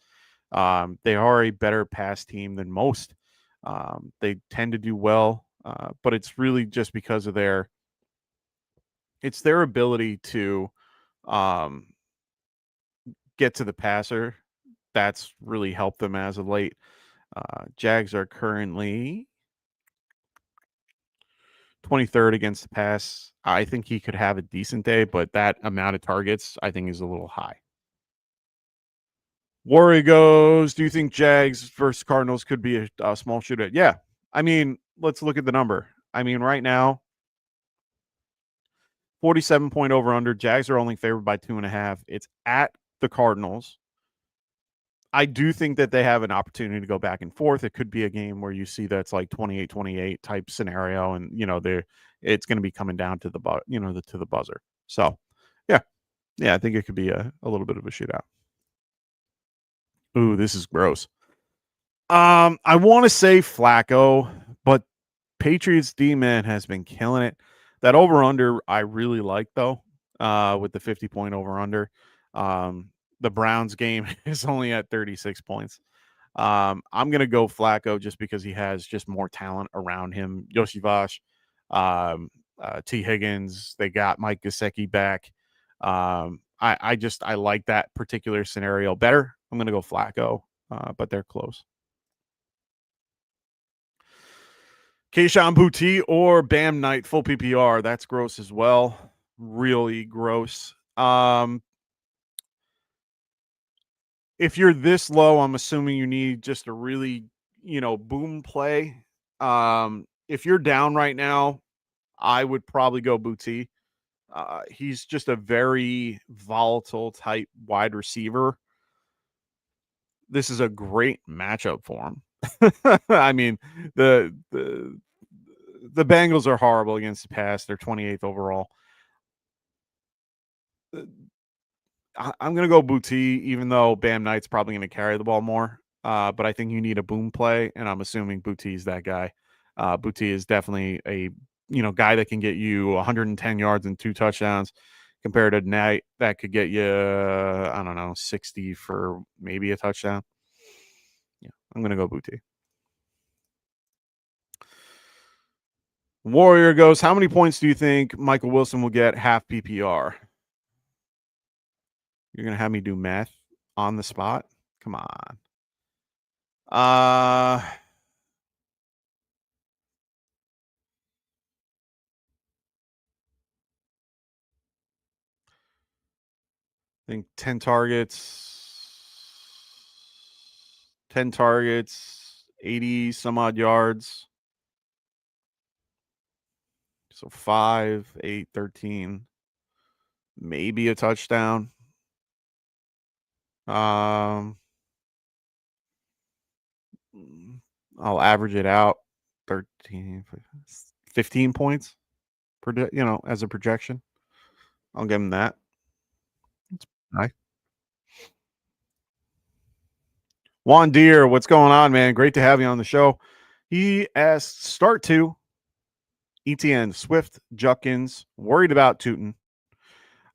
They are a better pass team than most. They tend to do well, but it's really just because of their ability to get to the passer. That's really helped them as of late. Jags are currently 23rd against the pass. I think he could have a decent day, but that amount of targets I think is a little high. Warrior goes, do you think Jags versus Cardinals could be a small shootout? Yeah. I mean, let's look at the number. I mean, right now, 47 point over under. Jags are only favored by 2.5. It's at the Cardinals. I do think that they have an opportunity to go back and forth. It could be a game where you see that's like 28-28 type scenario, and it's going to be coming down to the to the buzzer. So, yeah, I think it could be a little bit of a shootout. Ooh, this is gross. I want to say Flacco, but Patriots D-man has been killing it. That over-under I really like, though, with the 50-point over-under. The Browns game is only at 36 points. I'm going to go Flacco just because he has just more talent around him. Yoshi Vosh, T. Higgins, they got Mike Gesicki back. I like that particular scenario better. I'm going to go Flacco, but they're close. Keyshawn Boutte or Bam Knight, full PPR. That's gross as well. Really gross. If you're this low, I'm assuming you need just a really, boom play. If you're down right now, I would probably go Boutte. He's just a very volatile type wide receiver. This is a great matchup for him. I mean, the Bengals are horrible against the pass. They're 28th overall. I'm going to go Boutte, even though Bam Knight's probably going to carry the ball more. But I think you need a boom play, and I'm assuming Boutte is that guy. Boutte is definitely a guy that can get you 110 yards and 2 touchdowns, compared to Knight that could get you 60 for maybe a touchdown. Yeah, I'm going to go Boutte. Warrior goes, how many points do you think Michael Wilson will get half PPR? You're going to have me do math on the spot? Come on. I think 10 targets, 80 some odd yards. So 5, 8, 13. Maybe a touchdown. I'll average it out 13, 15 points per, as a projection. I'll give him that. That's nice. Juan Deere, what's going on, man? Great to have you on the show. He asked, start 2, ETN, Swift, Judkins, worried about Tootin,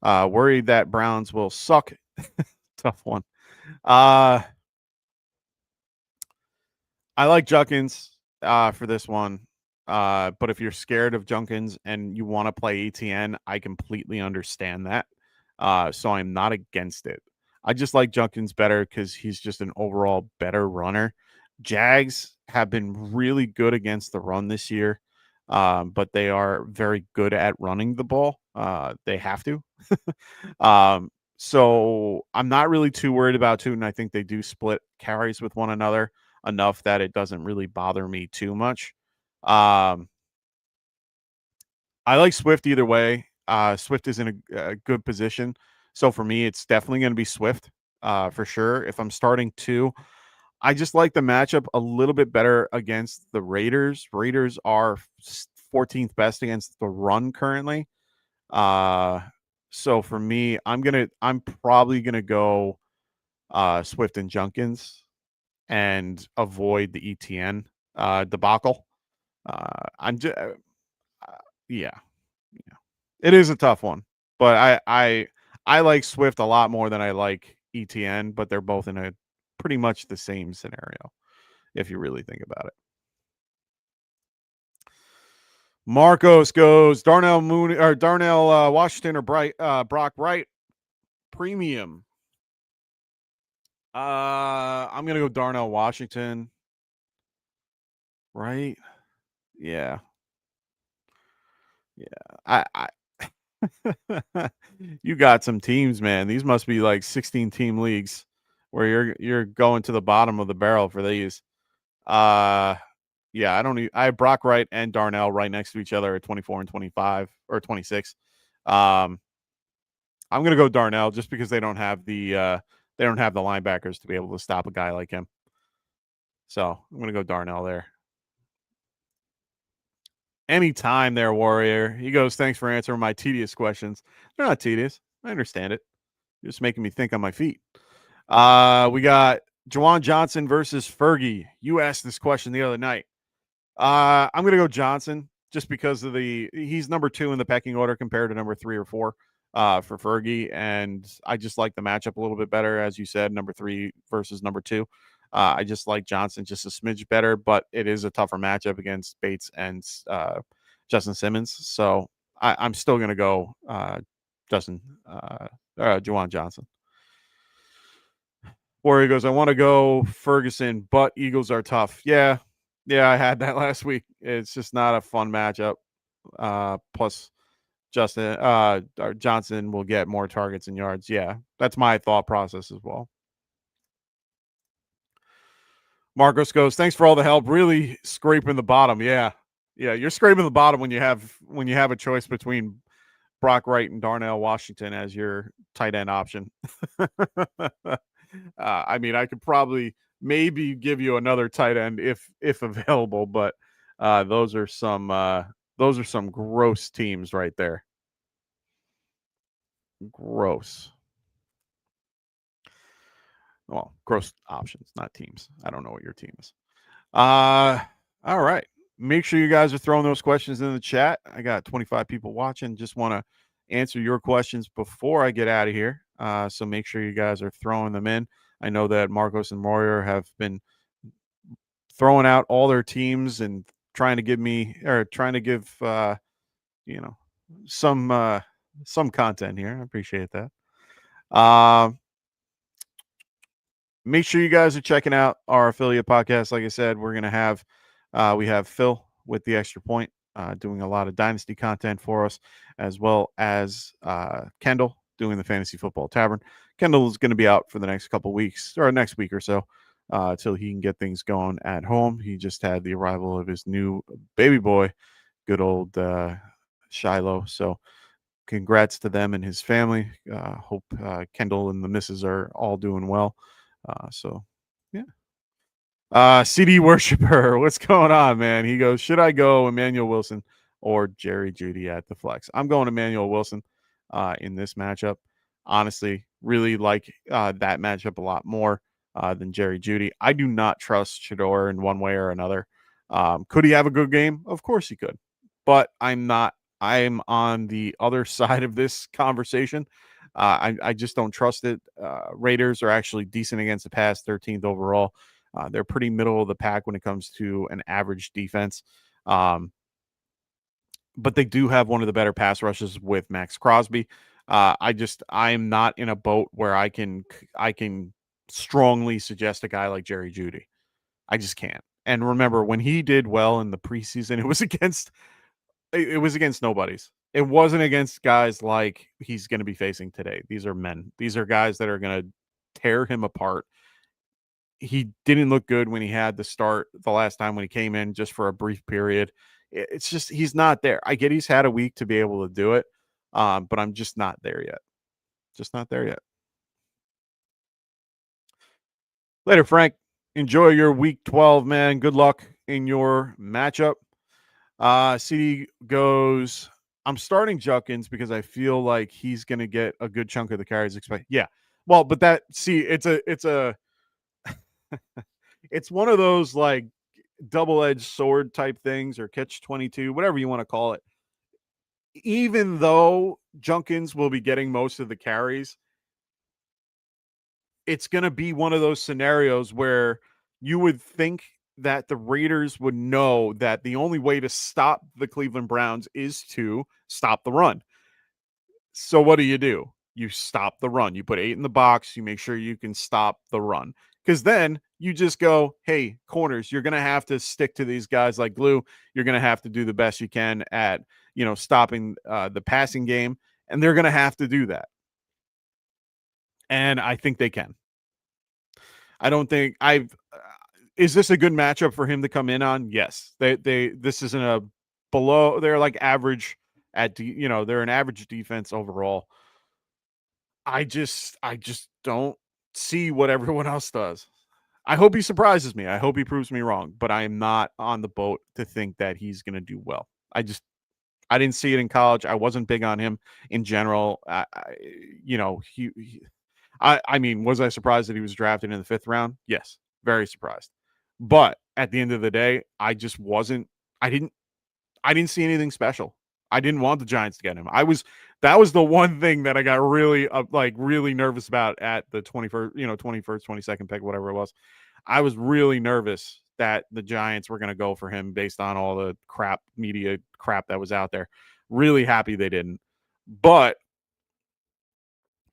worried that Browns will suck. Tough one. I like Judkins for this one. But if you're scared of Judkins and you want to play ETN, I completely understand that. So I'm not against it. I just like Judkins better because he's just an overall better runner. Jags have been really good against the run this year, but they are very good at running the ball. They have to. So I'm not really too worried about Tootin. I think they do split carries with one another enough that it doesn't really bother me too much. I like Swift either way. Swift is in a good position. So for me, it's definitely going to be Swift for sure. If I'm starting 2, I just like the matchup a little bit better against the Raiders. Raiders are 14th best against the run currently. So for me, I'm probably gonna go Swift and Judkins and avoid the ETN debacle. I'm just yeah. It is a tough one, but I like Swift a lot more than I like ETN, but they're both in a pretty much the same scenario if you really think about it. Marcos goes Darnell Washington or Brock Wright premium. I'm gonna go Darnell Washington. Right? Yeah. I you got some teams, man. These must be like 16 team leagues where you're going to the bottom of the barrel for these. Yeah, I have Brock Wright and Darnell right next to each other at 24 and 25 or 26. I'm gonna go Darnell just because they don't have the linebackers to be able to stop a guy like him. So I'm gonna go Darnell there. Anytime there, Warrior. He goes, thanks for answering my tedious questions. They're not tedious. I understand it. You're just making me think on my feet. We got Juwan Johnson versus Fergie. You asked this question the other night. I'm going to go Johnson just because of he's number 2 in the pecking order compared to number 3 or 4 for Fergie. And I just like the matchup a little bit better, as you said, number 3 versus number 2. I just like Johnson just a smidge better, but it is a tougher matchup against Bates and Justin Simmons. So I'm still going to go Juwan Johnson. Warrior goes, I want to go Ferguson, but Eagles are tough. Yeah, I had that last week. It's just not a fun matchup. Plus, Johnson will get more targets and yards. Yeah, that's my thought process as well. Marcos goes, thanks for all the help. Really scraping the bottom. Yeah, you're scraping the bottom when you have a choice between Brock Wright and Darnell Washington as your tight end option. I mean, I could probably maybe give you another tight end if available, but those are some gross teams right there. Gross. Well, gross options, not teams. I don't know what your team is. All right. Make sure you guys are throwing those questions in the chat. I got 25 people watching. Just want to answer your questions before I get out of here. So make sure you guys are throwing them in. I know that Marcos and Warrior have been throwing out all their teams and trying to give you know, some content here. I appreciate that. Make sure you guys are checking out our affiliate podcast. Like I said, we're gonna have we have Phil with the Extra Point doing a lot of dynasty content for us, as well as Kendall doing the Fantasy Football Tavern. Kendall is going to be out for the next couple weeks or next week or so till he can get things going at home. He just had the arrival of his new baby boy, good old Shiloh. So congrats to them and his family. Hope Kendall and the missus are all doing well. So yeah. CD worshiper, what's going on, man? He goes, should I go Emmanuel Wilson or Jerry Jeudy at the flex? I'm going Emmanuel Wilson in this matchup. Honestly, really like that matchup a lot more than Jerry Jeudy. I do not trust Shador in one way or another. Could he have a good game? Of course he could, but I'm not. I'm on the other side of this conversation. I just don't trust it. Raiders are actually decent against the pass, 13th overall. They're pretty middle of the pack when it comes to an average defense. But they do have one of the better pass rushes with Max Crosby. I'm not in a boat where I can strongly suggest a guy like Jerry Jeudy. I just can't. And remember, when he did well in the preseason, it was against nobodies. It wasn't against guys like he's going to be facing today. These are men. These are guys that are going to tear him apart. He didn't look good when he had the start the last time when he came in just for a brief period. It's just he's not there. I get he's had a week to be able to do it, but I'm just not there yet. Just not there yet. Later, Frank. Enjoy your week 12, man. Good luck in your matchup. CD goes, I'm starting Judkins because I feel like he's going to get a good chunk of the carries. Yeah. Well, but it's one of those like double-edged sword type things or catch-22, whatever you want to call it. Even though Judkins will be getting most of the carries, it's going to be one of those scenarios where you would think that the Raiders would know that the only way to stop the Cleveland Browns is to stop the run. So what do? You stop the run. You put 8 in the box. You make sure you can stop the run. Because then you just go, hey, corners, you're going to have to stick to these guys like glue. You're going to have to do the best you can at, stopping the passing game. And they're going to have to do that. And I think they can. I don't think is this a good matchup for him to come in on? Yes. This isn't a below. They're like average they're an average defense overall. I just don't see what everyone else does. I hope he surprises me. I hope he proves me wrong, but I am not on the boat to think that he's going to do well. I didn't see it in college. I wasn't big on him in general. I mean, was I surprised that he was drafted in the 5th round? Yes, very surprised. But at the end of the day, I just wasn't. I didn't see anything special. I didn't want the Giants to get him. That was the one thing that I got really really nervous about at the 21st, 22nd pick, whatever it was. I was really nervous that the Giants were going to go for him based on all the media crap that was out there. Really happy they didn't. But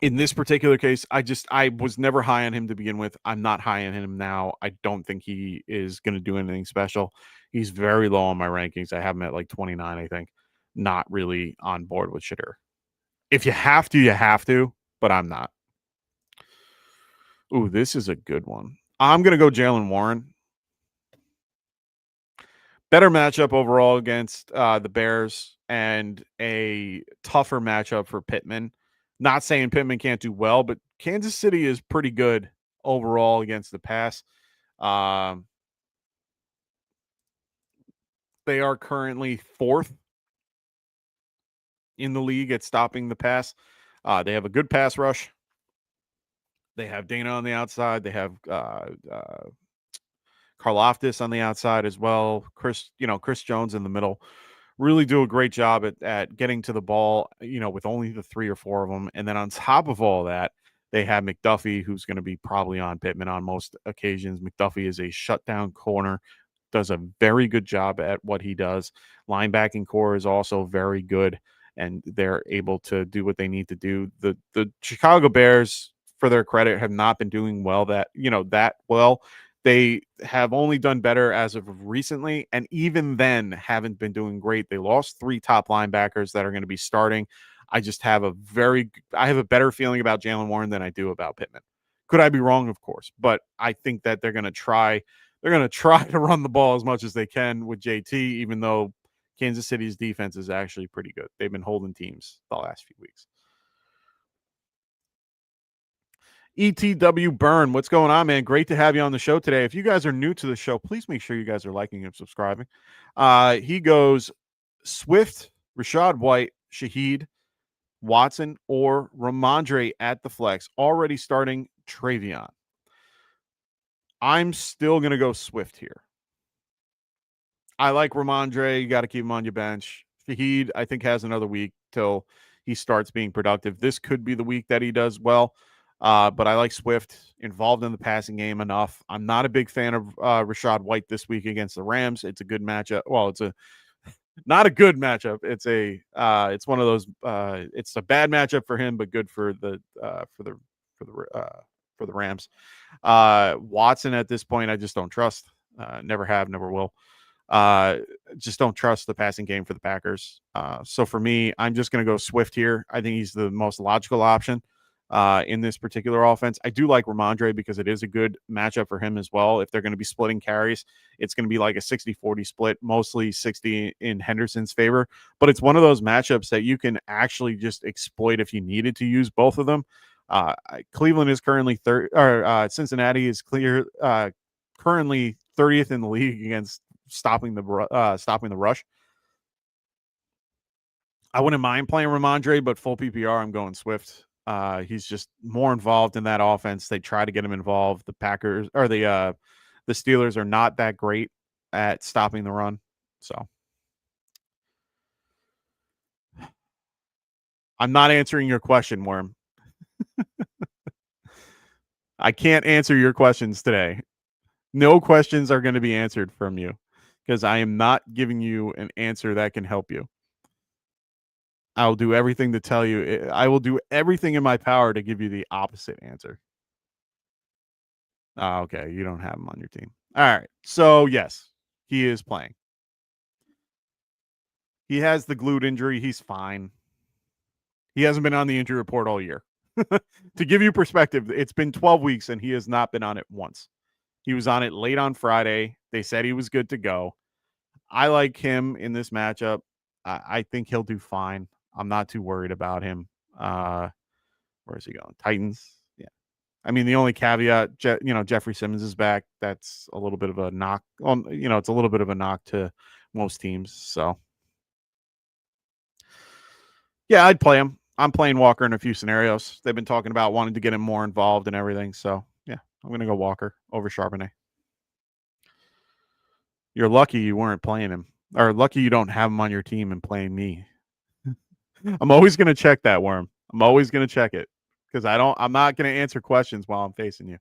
in this particular case, I was never high on him to begin with. I'm not high on him now. I don't think he is going to do anything special. He's very low on my rankings. I have him at like 29, I think. Not really on board with Shador. If you have to, you have to, but I'm not. Ooh, this is a good one. I'm going to go Jaylen Warren. Better matchup overall against the Bears and a tougher matchup for Pittman. Not saying Pittman can't do well, but Kansas City is pretty good overall against the pass. They are currently 4th in the league at stopping the pass. They have a good pass rush. They have Dana on the outside. They have Karlaftis on the outside as well. Chris Jones in the middle. Really do a great job at getting to the ball, with only the 3 or 4 of them. And then on top of all that, they have McDuffie, who's going to be probably on Pittman on most occasions. McDuffie is a shutdown corner. does a very good job at what he does. Linebacking core is also very good, and they're able to do what they need to do. The Chicago Bears, for their credit, have not been doing that well. They have only done better as of recently, and even then haven't been doing great. They lost 3 top linebackers that are going to be starting. I have a better feeling about Jalen Warren than I do about Pittman. Could I be wrong? Of course, but I think that they're going to try to run the ball as much as they can with JT, even though Kansas City's defense is actually pretty good. They've been holding teams the last few weeks. ETW Burn, what's going on, man? Great to have you on the show today. If you guys are new to the show, please make sure you guys are liking and subscribing. He goes Swift, Rashad White, Shaheed, Watson, or Ramondre at the flex, already starting Travion. I'm still going to go Swift here. I like Ramondre. You got to keep him on your bench. Shaheed, I think, has another week till he starts being productive. This could be the week that he does well. But I like Swift involved in the passing game enough. I'm not a big fan of Rashad White this week against the Rams. It's a good matchup. Well, it's not a good matchup. It's one of those. It's a bad matchup for him, but good for the Rams. Watson at this point, I just don't trust. Never have, never will. Just don't trust the passing game for the Packers. So for me, I'm just going to go Swift here. I think he's the most logical option in this particular offense. I do like Ramondre because it is a good matchup for him as well. If they're going to be splitting carries, it's going to be like a 60-40 split, mostly 60 in Henderson's favor. But it's one of those matchups that you can actually just exploit if you needed to use both of them. Cleveland is currently Cincinnati is currently 30th in the league against stopping the rush. I wouldn't mind playing Ramondre, but full PPR, I'm going Swift. He's just more involved in that offense. They try to get him involved. The Packers or the Steelers are not that great at stopping the run. So I'm not answering your question, Worm. I can't answer your questions today. No questions are going to be answered from you because I am not giving you an answer that can help you. I'll do everything to tell you. I will do everything in my power to give you the opposite answer. Okay, you don't have him on your team. All right. So, yes, he is playing. He has the glute injury. He's fine. He hasn't been on the injury report all year. To give you perspective, it's been 12 weeks and he has not been on it once. He was on it late on Friday. They said he was good to go. I like him in this matchup. I think he'll do fine. I'm not too worried about him. Where is he going? Titans. Yeah. I mean, the only caveat, Jeffrey Simmons is back. That's a little bit of a knock. It's a little bit of a knock to most teams. So, yeah, I'd play him. I'm playing Walker in a few scenarios. They've been talking about wanting to get him more involved and everything. So, yeah, I'm going to go Walker over Charbonnet. You're lucky you weren't playing him, or lucky you don't have him on your team and playing me. I'm always going to check that, Worm. I'm always going to check it because I'm not going to answer questions while I'm facing you.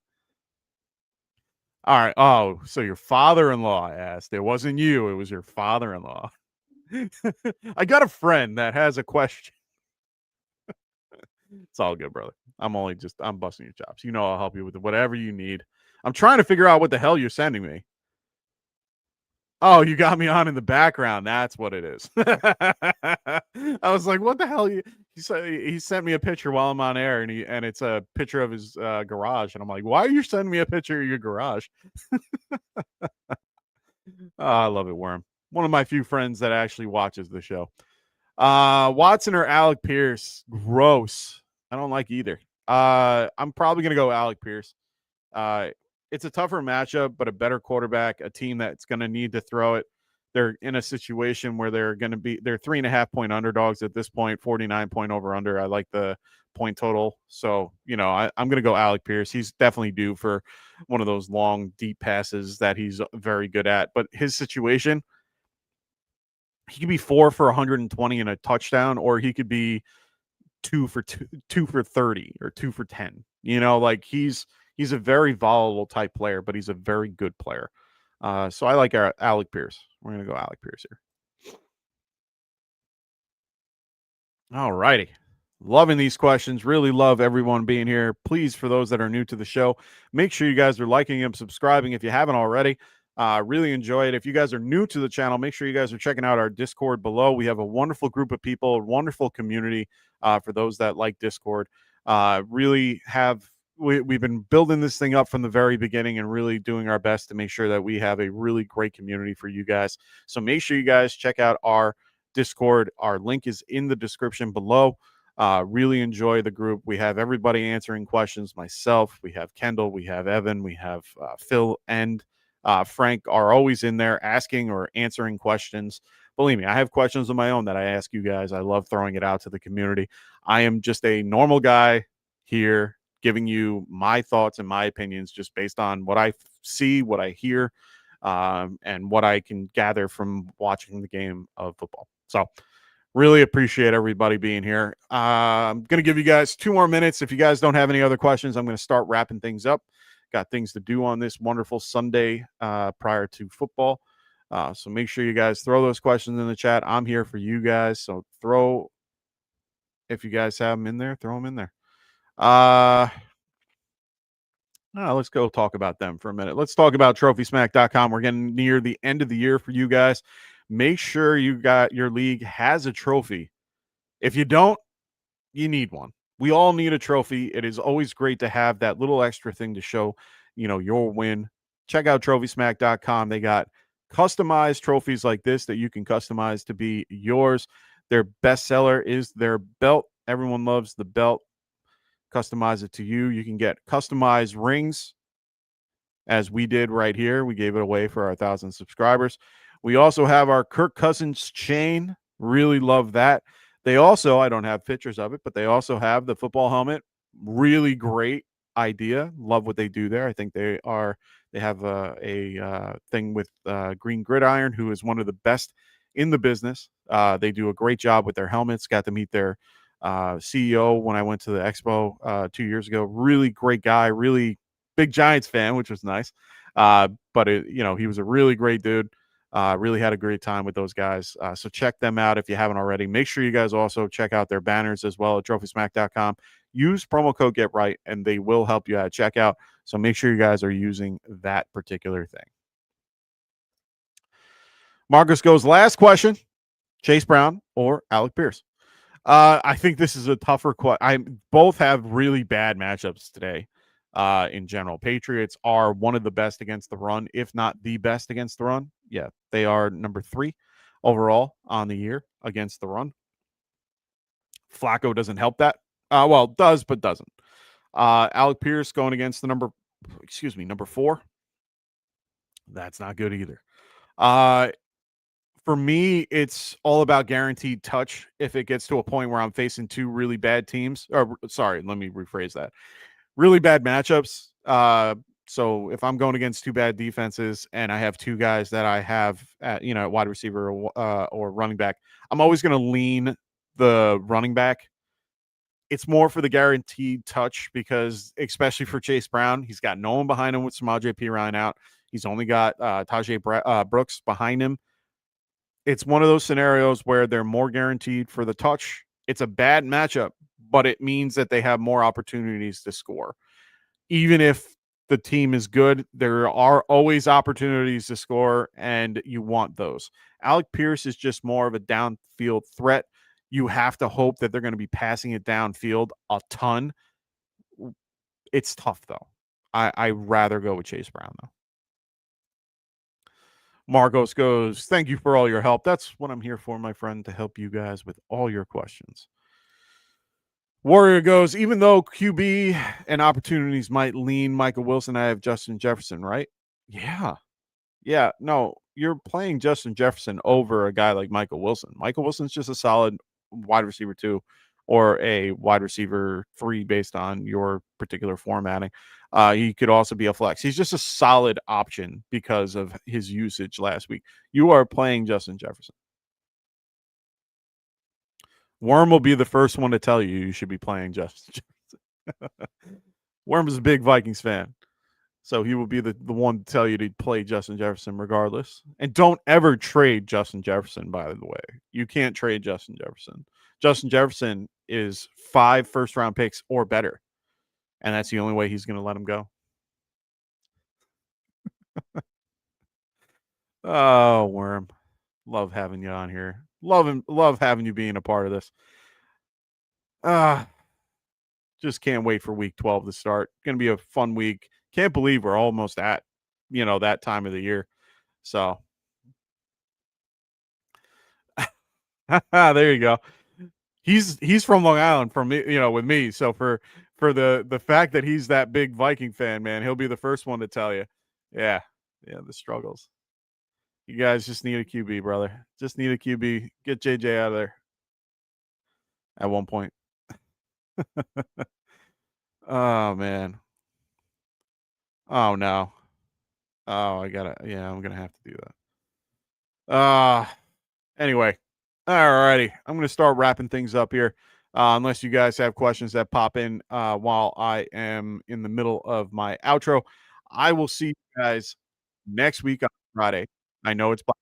All right. Oh, so your father-in-law asked. It wasn't you. It was your father-in-law. I got a friend that has a question. It's all good, brother. I'm busting your chops. I'll help you with whatever you need. I'm trying to figure out what the hell you're sending me. Oh, you got me on in the background. That's what it is. I was like, what the hell? He sent me a picture while I'm on air, and it's a picture of his garage. And I'm like, why are you sending me a picture of your garage? I love it, Worm. One of my few friends that actually watches the show. Watson or Alec Pierce? Gross. I don't like either. I'm probably going to go Alec Pierce. It's a tougher matchup, but a better quarterback, a team that's going to need to throw it. They're in a situation where they're 3.5 point underdogs at this point, 49 point over under. I like the point total. So, I'm going to go Alec Pierce. He's definitely due for one of those long, deep passes that he's very good at. But his situation, he could be 4 for 120 and a touchdown, or he could be 2 for 30 or 2 for 10. He's a very volatile type player, but he's a very good player. So I like our Alec Pierce. We're going to go Alec Pierce here. All righty. Loving these questions. Really love everyone being here. Please, for those that are new to the show, make sure you guys are liking and subscribing if you haven't already. Really enjoy it. If you guys are new to the channel, make sure you guys are checking out our Discord below. We have a wonderful group of people, a wonderful community for those that like Discord. Really have we've been building this thing up from the very beginning and really doing our best to make sure that we have a really great community for you guys. So make sure you guys check out our Discord. Our link is in the description below. Really enjoy the group. We have everybody answering questions. Myself, we have Kendall, we have Evan, we have Phil, and Frank are always in there asking or answering questions. Believe me, I have questions of my own that I ask you guys. I love throwing it out to the community. I am just a normal guy here giving you my thoughts and my opinions just based on what I see, what I hear, and what I can gather from watching the game of football. So really appreciate everybody being here. I'm going to give you guys 2 more minutes. If you guys don't have any other questions, I'm going to start wrapping things up. Got things to do on this wonderful Sunday prior to football. So make sure you guys throw those questions in the chat. I'm here for you guys. So if you guys have them in there, throw them in there. Let's go talk about them for a minute. Let's talk about TrophySmack.com. We're getting near the end of the year for you guys. Make sure you got your league has a trophy. If you don't, you need one. We all need a trophy. It is always great to have that little extra thing to show, your win. Check out TrophySmack.com. They got customized trophies like this that you can customize to be yours. Their bestseller is their belt. Everyone loves the belt. Customize it to you. You can get customized rings, as we did right here. We gave it away for our 1,000 subscribers. We also have our Kirk Cousins chain. Really love that. They also, I don't have pictures of it, but they also have the football helmet. Really great idea. Love what they do there. I think they have a thing with Green Gridiron, who is one of the best in the business. They do a great job with their helmets. Got to meet their CEO when I went to the expo 2 years ago. Really great guy. Really big Giants fan, which was nice. But he was a really great dude. Really had a great time with those guys. So check them out if you haven't already. Make sure you guys also check out their banners as well at TrophySmack.com. Use promo code GetRight, and they will help you at checkout. So make sure you guys are using that particular thing. Marcus goes, last question, Chase Brown or Alec Pierce? I think this is a tougher question. Both have really bad matchups today. In general, Patriots are one of the best against the run, if not the best against the run. Yeah, they are number 3 overall on the year against the run. Flacco doesn't help that. Does, but doesn't. Alec Pierce going against the number 4. That's not good either. For me, it's all about guaranteed touch. If it gets to a point where I'm facing 2 really bad teams, let me rephrase that. Really bad matchups. So if I'm going against 2 bad defenses and I have 2 guys that I have at wide receiver or running back, I'm always going to lean the running back. It's more for the guaranteed touch because, especially for Chase Brown, he's got no one behind him with Samaje Perine out. He's only got Tajay Brooks behind him. It's one of those scenarios where they're more guaranteed for the touch. It's a bad matchup, but it means that they have more opportunities to score. Even if the team is good, there are always opportunities to score, and you want those. Alec Pierce is just more of a downfield threat. You have to hope that they're going to be passing it downfield a ton. It's tough, though. I rather go with Chase Brown, though. Marcos goes, thank you for all your help. That's what I'm here for, my friend, to help you guys with all your questions. Warrior goes, even though QB and opportunities might lean Michael Wilson, I have Justin Jefferson, right? Yeah. No, you're playing Justin Jefferson over a guy like Michael Wilson. Michael Wilson's just a solid wide receiver 2 or a wide receiver 3 based on your particular formatting. He could also be a flex. He's just a solid option because of his usage last week. You are playing Justin Jefferson. Worm will be the first one to tell you should be playing Justin Jefferson. Worm is a big Vikings fan. So he will be the one to tell you to play Justin Jefferson regardless. And don't ever trade Justin Jefferson, by the way. You can't trade Justin Jefferson. Justin Jefferson is 5 first-round picks or better. And that's the only way he's going to let him go. Oh, Worm. Love having you on here. Love having you being a part of this. Just can't wait for week 12 to start. Going to be a fun week. Can't believe we're almost at, that time of the year. So there you go. He's from Long Island from me, with me. So for the fact that he's that big Viking fan, man, he'll be the first one to tell you. Yeah, the struggles. You guys just need a QB, brother. Just need a QB. Get JJ out of there. At one point. Oh man. Oh no. Oh, I'm gonna have to do that. Anyway. Alrighty. I'm gonna start wrapping things up here. Unless you guys have questions that pop in while I am in the middle of my outro. I will see you guys next week on Friday. I know it's Black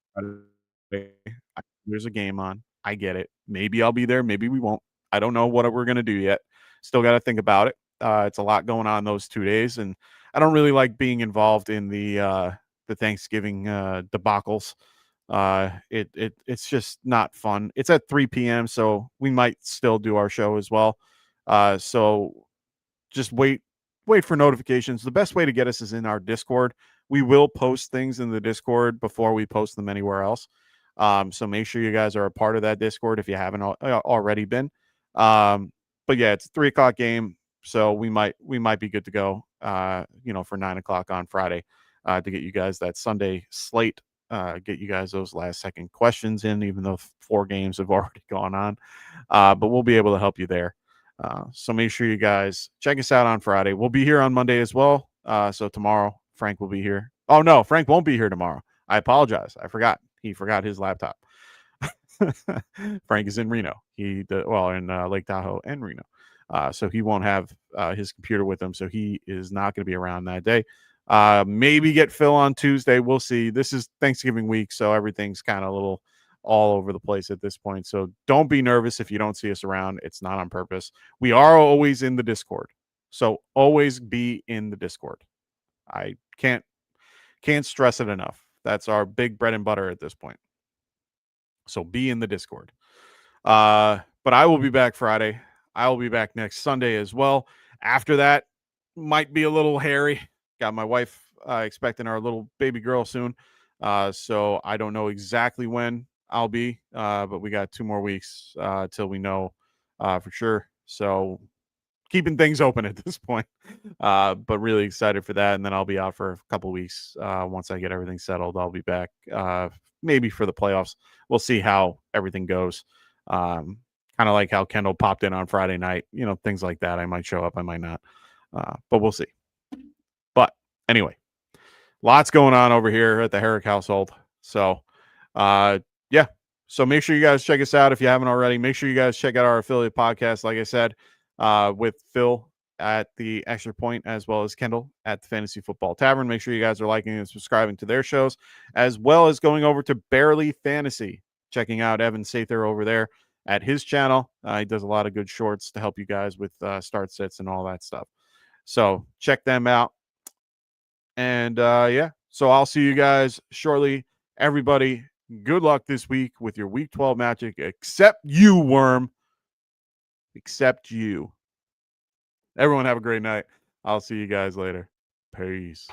Friday. There's a game on. I get it. Maybe I'll be there. Maybe we won't. I don't know what we're gonna do yet. Still got to think about it. It's a lot going on those 2 days, and I don't really like being involved in the Thanksgiving debacles. It's just not fun. It's at 3 p.m., so we might still do our show as well. So just wait for notifications. The best way to get us is in our Discord. We will post things in the Discord before we post them anywhere else. So make sure you guys are a part of that Discord if you haven't already been. But yeah, it's a 3:00 game, so we might be good to go. For 9:00 on Friday, to get you guys that Sunday slate. Get you guys those last second questions in, even though 4 games have already gone on. But we'll be able to help you there. So make sure you guys check us out on Friday. We'll be here on Monday as well. So tomorrow, Frank will be here. Oh, no, Frank won't be here tomorrow. I apologize. I forgot. He forgot his laptop. Frank is in Reno. In Lake Tahoe and Reno. So he won't have his computer with him. So he is not going to be around that day. Maybe get Phil on Tuesday. We'll see. This is Thanksgiving week, so everything's kind of a little all over the place at this point. So don't be nervous if you don't see us around. It's not on purpose. We are always in the Discord. So always be in the Discord. I can't stress it enough. That's our big bread and butter at this point. So be in the Discord. But I will be back Friday. I will be back next Sunday as well. After that, might be a little hairy. Got my wife expecting our little baby girl soon. So I don't know exactly when I'll be, but we got 2 more weeks till we know for sure. So keeping things open at this point, but really excited for that. And then I'll be out for a couple weeks. Once I get everything settled, I'll be back maybe for the playoffs. We'll see how everything goes. Kind of like how Kendall popped in on Friday night, things like that. I might show up, I might not, but we'll see. But anyway, lots going on over here at the Herrick household. So, yeah. So make sure you guys check us out if you haven't already. Make sure you guys check out our affiliate podcast, like I said, with Phil at the Extra Point, as well as Kendall at the Fantasy Football Tavern. Make sure you guys are liking and subscribing to their shows, as well as going over to Barely Fantasy, checking out Evan Sather over there at his channel. He does a lot of good shorts to help you guys with start sets and all that stuff. So check them out. And so I'll see you guys shortly. Everybody, good luck this week with your Week 12 magic, except you, Worm. Except you. Everyone have a great night. I'll see you guys later. Peace.